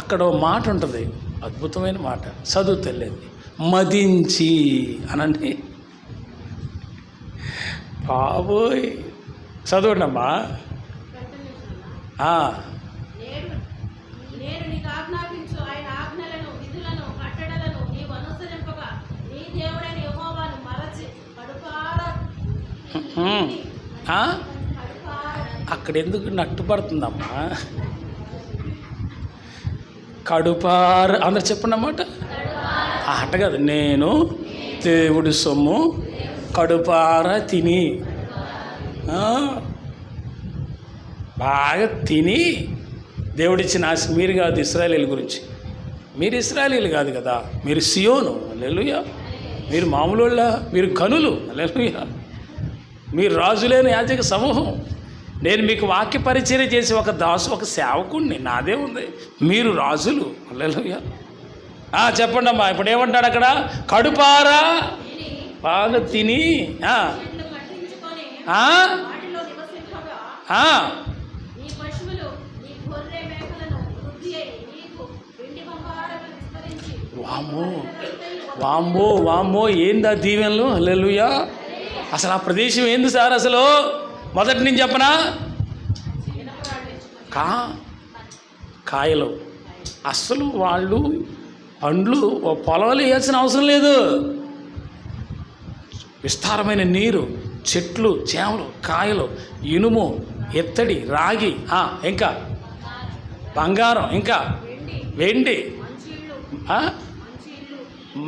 అక్కడ ఓ మాట ఉంటుంది, అద్భుతమైన మాట. చదువు తెలియదు. మదించి అనండి. బాబోయ్, చదవండి అమ్మా. నేను నీకు ఆజ్ఞాపించు ఆయన ఆజ్ఞలను, విధులను, కట్టడలను నీవు అనుసరింపగా నీ దేవుడైన యెహోవాను మరచి కడుపారా అక్కడ ఎందుకు నట్టుపడుతుందమ్మా? కడుపార అందరు చెప్పండి అన్నమాట. అట కాదు, నేను దేవుడి సొమ్ము కడుపార తిని, బాగా తిని దేవుడిచ్చిన ఆశ. మీరు కాదు ఇశ్రాయేలీల గురించి, మీరు ఇశ్రాయేలీలు కాదు కదా, మీరు సియోను. హల్లెలూయా. మీరు మామూలు వాళ్ళ, మీరు కనులు. హల్లెలూయా. మీరు రాజులేని యాజక సమూహం. నేను మీకు వాక్య పరిచర్య చేసి ఒక దాసు, ఒక సేవకుణ్ణి. నాదే ఉంది, మీరు రాజులు. హల్లెలూయా. చెప్పండి అమ్మా. ఇప్పుడు ఏమంటాడు అక్కడ? కడుపారా బాగా తిని నీ పశువులు నీ గొర్రె మేకలను వృద్ధి అయి నీకు వెండి బంగారం విస్తరించి వామ్మో వామ్మో వామ్మో ఏందా దీవెనలు, హల్లెలూయా. అసలు ఆ ప్రదేశం ఏంది సార్? అసలు మొదటి నేను చెప్పనా, కాయలు. అస్సలు వాళ్ళు పండ్లు పొలాలు వేయాల్సిన అవసరం లేదు. విస్తారమైన నీరు, చెట్లు, చేమలు, కాయలు, ఇనుము, ఎత్తడి, రాగి, ఇంకా బంగారం, ఇంకా వెండి,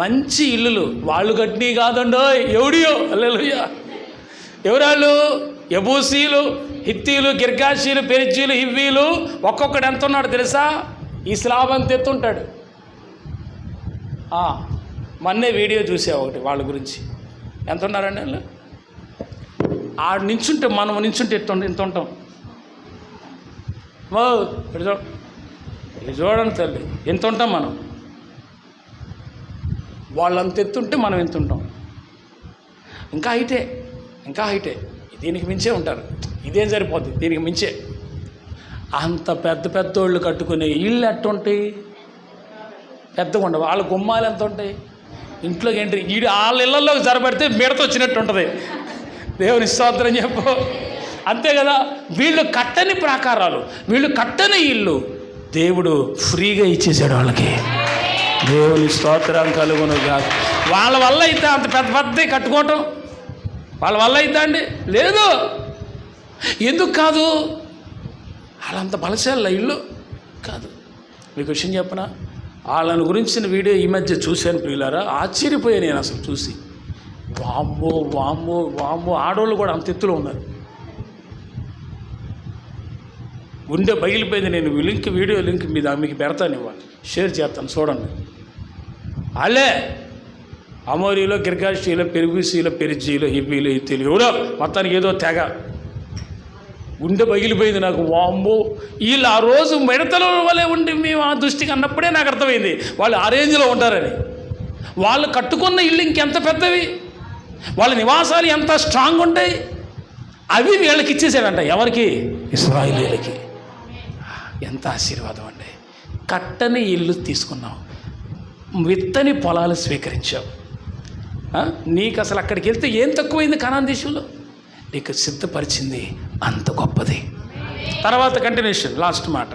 మంచి ఇల్లులు. వాళ్ళు కట్టినవి కాదండో, ఎవడియో. హల్లెలూయా. ఎవరాళ్ళు? యబూసీలు, హిత్తీలు, గిర్గాషీలు, పెరిజీలు, హివ్వీలు. ఒక్కొక్కడు ఎంత ఉన్నాడు తెలుసా? ఈ స్లాబ్ అంత ఎత్తుంటాడు. మొన్నే వీడియో చూసే ఒకటి వాళ్ళ గురించి. ఎంత ఉన్నారండి వాళ్ళు? ఆడ నించుంటే, మనం నించుంటే ఇంత ఉంటాం. ఇది చూడండి తల్లి, ఎంత ఉంటాం మనం. వాళ్ళంత ఎత్తుంటే మనం ఎంత ఉంటాం. ఇంకా హైటే. దీనికి మించే ఉంటారు. ఇదేం సరిపోద్ది, దీనికి మించే. అంత పెద్దోళ్ళు కట్టుకునే ఇళ్ళు ఎట్టుంటాయి? పెద్దగా ఉండవు. వాళ్ళ గుమ్మాలు ఎంత ఉంటాయి? ఇంట్లోకి ఎంట్రీ వాళ్ళ ఇళ్ళల్లోకి జరబడితే మిడత వచ్చినట్టు ఉంటుంది. దేవుని స్తోత్రం చెప్పు. అంతే కదా. వీళ్ళు కట్టని ప్రాకారాలు, వీళ్ళు కట్టని ఇల్లు దేవుడు ఫ్రీగా ఇచ్చేసాడు వాళ్ళకి. దేవుని స్తోత్రం కలుగును కాదు. వాళ్ళ వల్ల అయితే అంత పెద్దవి కట్టుకోవటం వాళ్ళ వల్ల అయితే అండి? లేదు. ఎందుకు కాదు? వాళ్ళంత బలశాల ఇల్లు కాదు. మీకు విషయం చెప్పనా, వాళ్ళని గురించిన వీడియో ఈ మధ్య చూశాను ప్రియులారా. ఆశ్చర్యపోయాను నేను అసలు చూసి. వామ్మో ఆడవాళ్ళు కూడా అంత ఎత్తులో ఉన్నారు. గుండె పగిలిపోయింది. నేను వీడియో లింక్ మీద మీకు పెడతాను, ఇవ్వాలి, షేర్ చేస్తాను, చూడండి. వాళ్ళే అమోరీలో, గిర్గాషీలో, పెరుగుసీలో, పెరిజీలో, హిబ్బీలో, హిత్తీలో, ఎవరో మొత్తానికి ఏదో తెగ. గుండె పగిలిపోయింది నాకు. వామ్మో, వీళ్ళు ఆ రోజు మిడతల వలె ఉండి మేము ఆ దృష్టికి అన్నప్పుడే నాకు అర్థమైంది వాళ్ళు ఆ రేంజ్లో ఉంటారని. వాళ్ళు కట్టుకున్న ఇల్లు ఇంకెంత పెద్దవి, వాళ్ళ నివాసాలు ఎంత స్ట్రాంగ్ ఉంటాయి. అవి వీళ్ళకి ఇచ్చేసాడంట. ఎవరికి? ఇశ్రాయేలీయులకి. ఎంత ఆశీర్వాదం అండి. కట్టని ఇల్లు తీసుకున్నావు, విత్తని పొలాలు స్వీకరించావు. నీకు అసలు అక్కడికి వెళ్తే ఏం తక్కువైంది? కనాన్ దేశంలో నీకు సిద్ధపరిచింది అంత గొప్పది. తర్వాత కంటిన్యూషన్, లాస్ట్ మాట.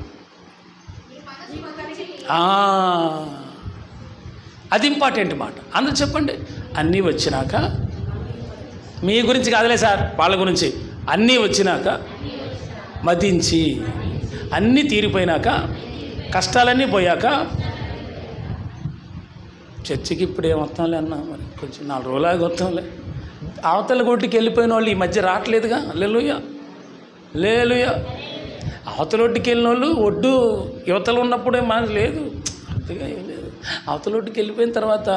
అది ఇంపార్టెంట్ మాట. అందరూ చెప్పండి. అన్నీ వచ్చినాక, మీ గురించి కాదులే సార్, వాళ్ళ గురించి. అన్నీ వచ్చినాక, మదించి, అన్నీ తీరిపోయినాక, కష్టాలన్నీ పోయాక, చర్చికి ఇప్పుడు ఏమొస్తాంలే అన్నా, మరి కొంచెం 4 రోజులాగా వస్తాంలే. అవతల కొట్టుకి వెళ్ళిపోయిన వాళ్ళు ఈ మధ్య రావట్లేదుగా. హల్లెలూయా. అవతల ఒడ్డుకి వెళ్ళిన వాళ్ళు ఒడ్డు యువతలు ఉన్నప్పుడే మనకు లేదు, అంతగా ఏం లేదు. అవతల ఒడ్డుకి వెళ్ళిపోయిన తర్వాత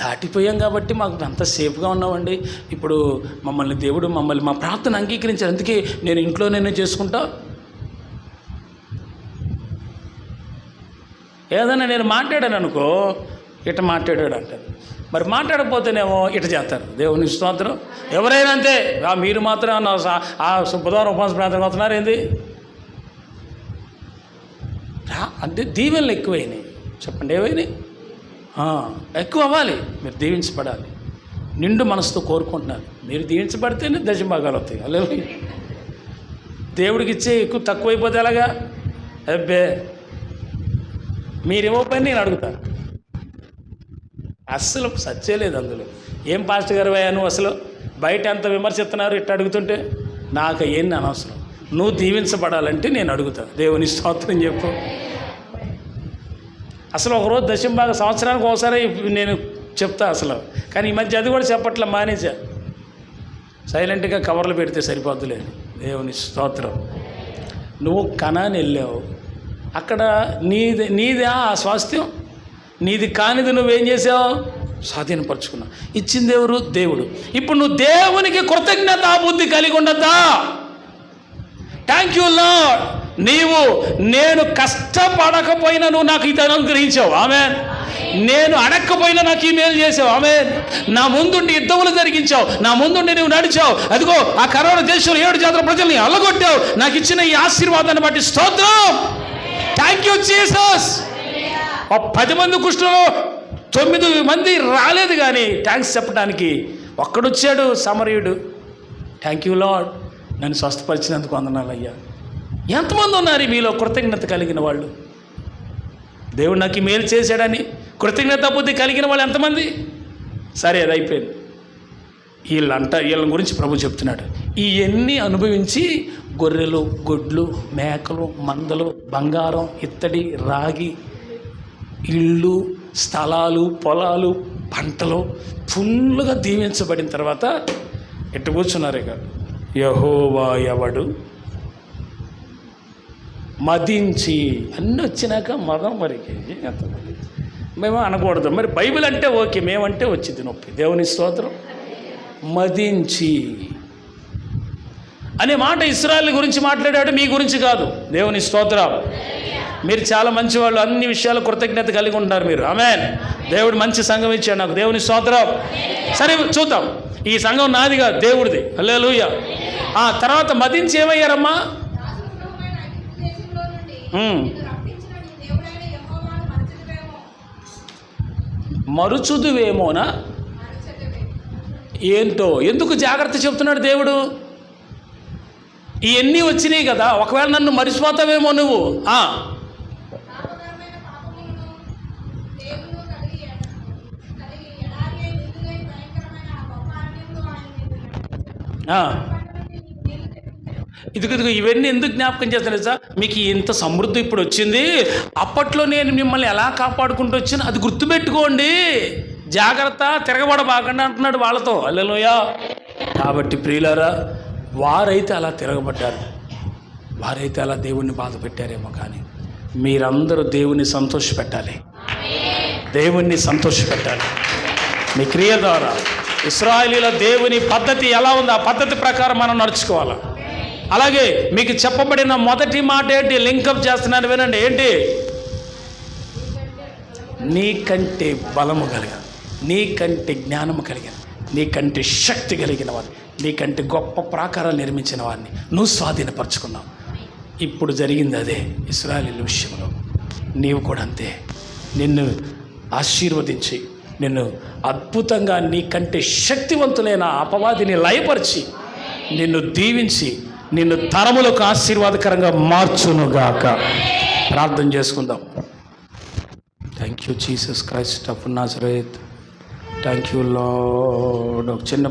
దాటిపోయాం కాబట్టి మాకు అంత సేఫ్గా ఉన్నామండి. ఇప్పుడు దేవుడు మా ప్రార్థన అంగీకరించారు. అందుకే నేను ఇంట్లోనే చేసుకుంటా. ఏదైనా నేను మాట్లాడాను అనుకో, ఇట మాట్లాడాడు అంటారు. మరి మాట్లాడకపోతేనేమో ఇట చేస్తారు. దేవుని స్తోత్రం. ఎవరైనా అంతే. మీరు మాత్రం బుధవారం ఉపవాస ప్రార్థన అవుతున్నారు ఏంది? అంటే దీవెనలు ఎక్కువైనాయి. చెప్పండి, ఏవైనాయి? ఎక్కువ అవ్వాలి. మీరు దీవించబడాలి. నిండు మనసుతో కోరుకుంటున్నారు. మీరు దీవించబడితేనే దశభాగాలు వస్తాయి. హల్లెలూయా. దేవుడికి ఇచ్చే ఎక్కువ తక్కువైపోతే ఎలాగా? అబ్బే, మీరు ఇవ్వకపోయినా నేను అడుగుతాను. అస్సలు సచ్చే లేదు అందులో. ఏం పాస్టర్ గారు నువ్వు అసలు బయట ఎంత విమర్శిస్తున్నారు ఇట్లా అడుగుతుంటే? నాకు ఏంటి అనవసరం. నువ్వు దీవించబడాలంటే నేను అడుగుతాను. దేవుని స్తోత్రం చెప్పు. అసలు ఒకరోజు దశంభాగ సంవత్సరానికి ఒకసారి నేను చెప్తా అసలు. కానీ ఈ మధ్య అది కూడా చెప్పట్లే, మానేసా. సైలెంట్గా కవర్లు పెడితే సరిపోద్దులేదు. దేవుని స్తోత్రం. నువ్వు కనాని వెళ్ళావు, అక్కడ నీది ఆ స్వాస్థ్యం. నీది కానిది నువ్వేం చేసావు? స్వాధీనపరుచుకున్నావు. ఇచ్చింది ఎవరు? దేవుడు. ఇప్పుడు నువ్వు దేవునికి కృతజ్ఞతా బుద్ధి కలిగి ఉండద్దా? థ్యాంక్ యూ లార్డ్, నీవు నేను కష్టపడకపోయినా నువ్వు నాకు ఇది అనుగ్రహించావు. ఆమేన్. నేను అడగకపోయినా నాకు ఈ మేలు చేసావు. ఆమేన్. నా ముందుండి యుద్ధములు జరిగించావు, నా ముందుండి నువ్వు నడిచావు. అదిగో ఆ కరోనా దేశంలో 7 జాతుల ప్రజల్ని అల్లగొట్టావు. నాకు ఇచ్చిన ఈ ఆశీర్వాదాన్ని బట్టి స్తోత్రం. Thank you Jesus. 10 మంది కుష్ఠులో 9 మంది రాలేదు, కానీ థ్యాంక్స్ చెప్పడానికి ఒక్కడొచ్చాడు సమరయుడు. థ్యాంక్ యూ లార్డ్, నన్ను స్వస్థపరిచినందుకు వందనాలయ్యా. ఎంతమంది ఉన్నారు మీలో కృతజ్ఞత కలిగిన వాళ్ళు? దేవుడు నాకు ఈ మేలు చేశాడని కృతజ్ఞత బుద్ధి కలిగిన వాళ్ళు ఎంతమంది? సరే, అది అయిపోయింది. వీళ్ళ గురించి ప్రభు చెప్తున్నాడు. ఇవన్నీ అనుభవించి గొర్రెలు, గొడ్లు, మేకలు, మందలు, బంగారం, ఇత్తడి, రాగి, ఇళ్ళు, స్థలాలు, పొలాలు, పంటలు ఫుల్గా దీవించబడిన తర్వాత ఎట్టు కూర్చున్నారు ఇక. యెహోవా ఎవడు మదించి అన్నీ వచ్చినాక మదం మరికి మేము అనకూడదు. మరి బైబిల్ అంటే ఓకే, మేమంటే వచ్చింది నొప్పి. దేవుని స్తోత్రం. మదించి అనే మాట ఇశ్రాయేలు గురించి మాట్లాడాడు, మీ గురించి కాదు. దేవుని స్తోత్రం. మీరు చాలా మంచివాళ్ళు, అన్ని విషయాలు కృతజ్ఞత కలిగి ఉంటారు మీరు. ఆమేన్. దేవుడు మంచి సంఘం ఇచ్చాడు నాకు. దేవుని స్తోత్రం. సరే చూద్దాం. ఈ సంఘం నాది కాదు, దేవుడిది. హల్లెలూయా. తర్వాత మదించి ఏమయ్యారమ్మా? మరుచుదువేమోనా? ఏంటో ఎందుకు జాగ్రత్త చెప్తున్నాడు దేవుడు? ఇవన్నీ వచ్చినాయి కదా, ఒకవేళ నన్ను మరిచిపోతావేమో నువ్వు. ఇదిగో ఇవన్నీ ఎందుకు జ్ఞాపకం చేస్తాను సార్? మీకు ఇంత సమృద్ధి ఇప్పుడు వచ్చింది, అప్పట్లో నేను మిమ్మల్ని ఎలా కాపాడుకుంటూ వచ్చాను అది గుర్తుపెట్టుకోండి. జాగ్రత్త, తిరగబడబాకండి అంటున్నాడు వాళ్ళతో. హల్లెలూయా. కాబట్టి ప్రియులారా, వారైతే అలా తిరగబడ్డారు, వారైతే అలా దేవుణ్ణి బాధ పెట్టారేమో, కానీ మీరందరూ దేవుణ్ణి సంతోషపెట్టాలి, దేవుణ్ణి సంతోషపెట్టాలి మీ క్రియ ద్వారా. ఇశ్రాయేలీల దేవుని పద్ధతి ఎలా ఉంది, ఆ పద్ధతి ప్రకారం మనం నడుచుకోవాలి. అలాగే మీకు చెప్పబడిన మొదటి మాట ఏంటి? లింకప్ చేస్తున్నాను, వినండి. ఏంటి? నీకంటే బలము కలిగిన, నీకంటే జ్ఞానము కలిగిన, నీకంటే శక్తి కలిగిన వాడిని, నీకంటే గొప్ప ప్రాకారాలు నిర్మించిన వాడిని నువ్వు స్వాధీనపరచుకున్నావు. ఇప్పుడు జరిగింది అదే ఇశ్రాయేలీయుల విషయంలో. నీవు కూడా అంతే. నిన్ను ఆశీర్వదించి, నిన్ను అద్భుతంగా నీకంటే శక్తివంతులైన అపవాదిని లయపరిచి, నిన్ను దీవించి, నిన్ను తరములకు ఆశీర్వాదకరంగా మార్చునుగాక. ప్రార్థన చేసుకుందాం. Thank you Jesus Christ of Nazareth. Thank you lord. ఒక చిన్న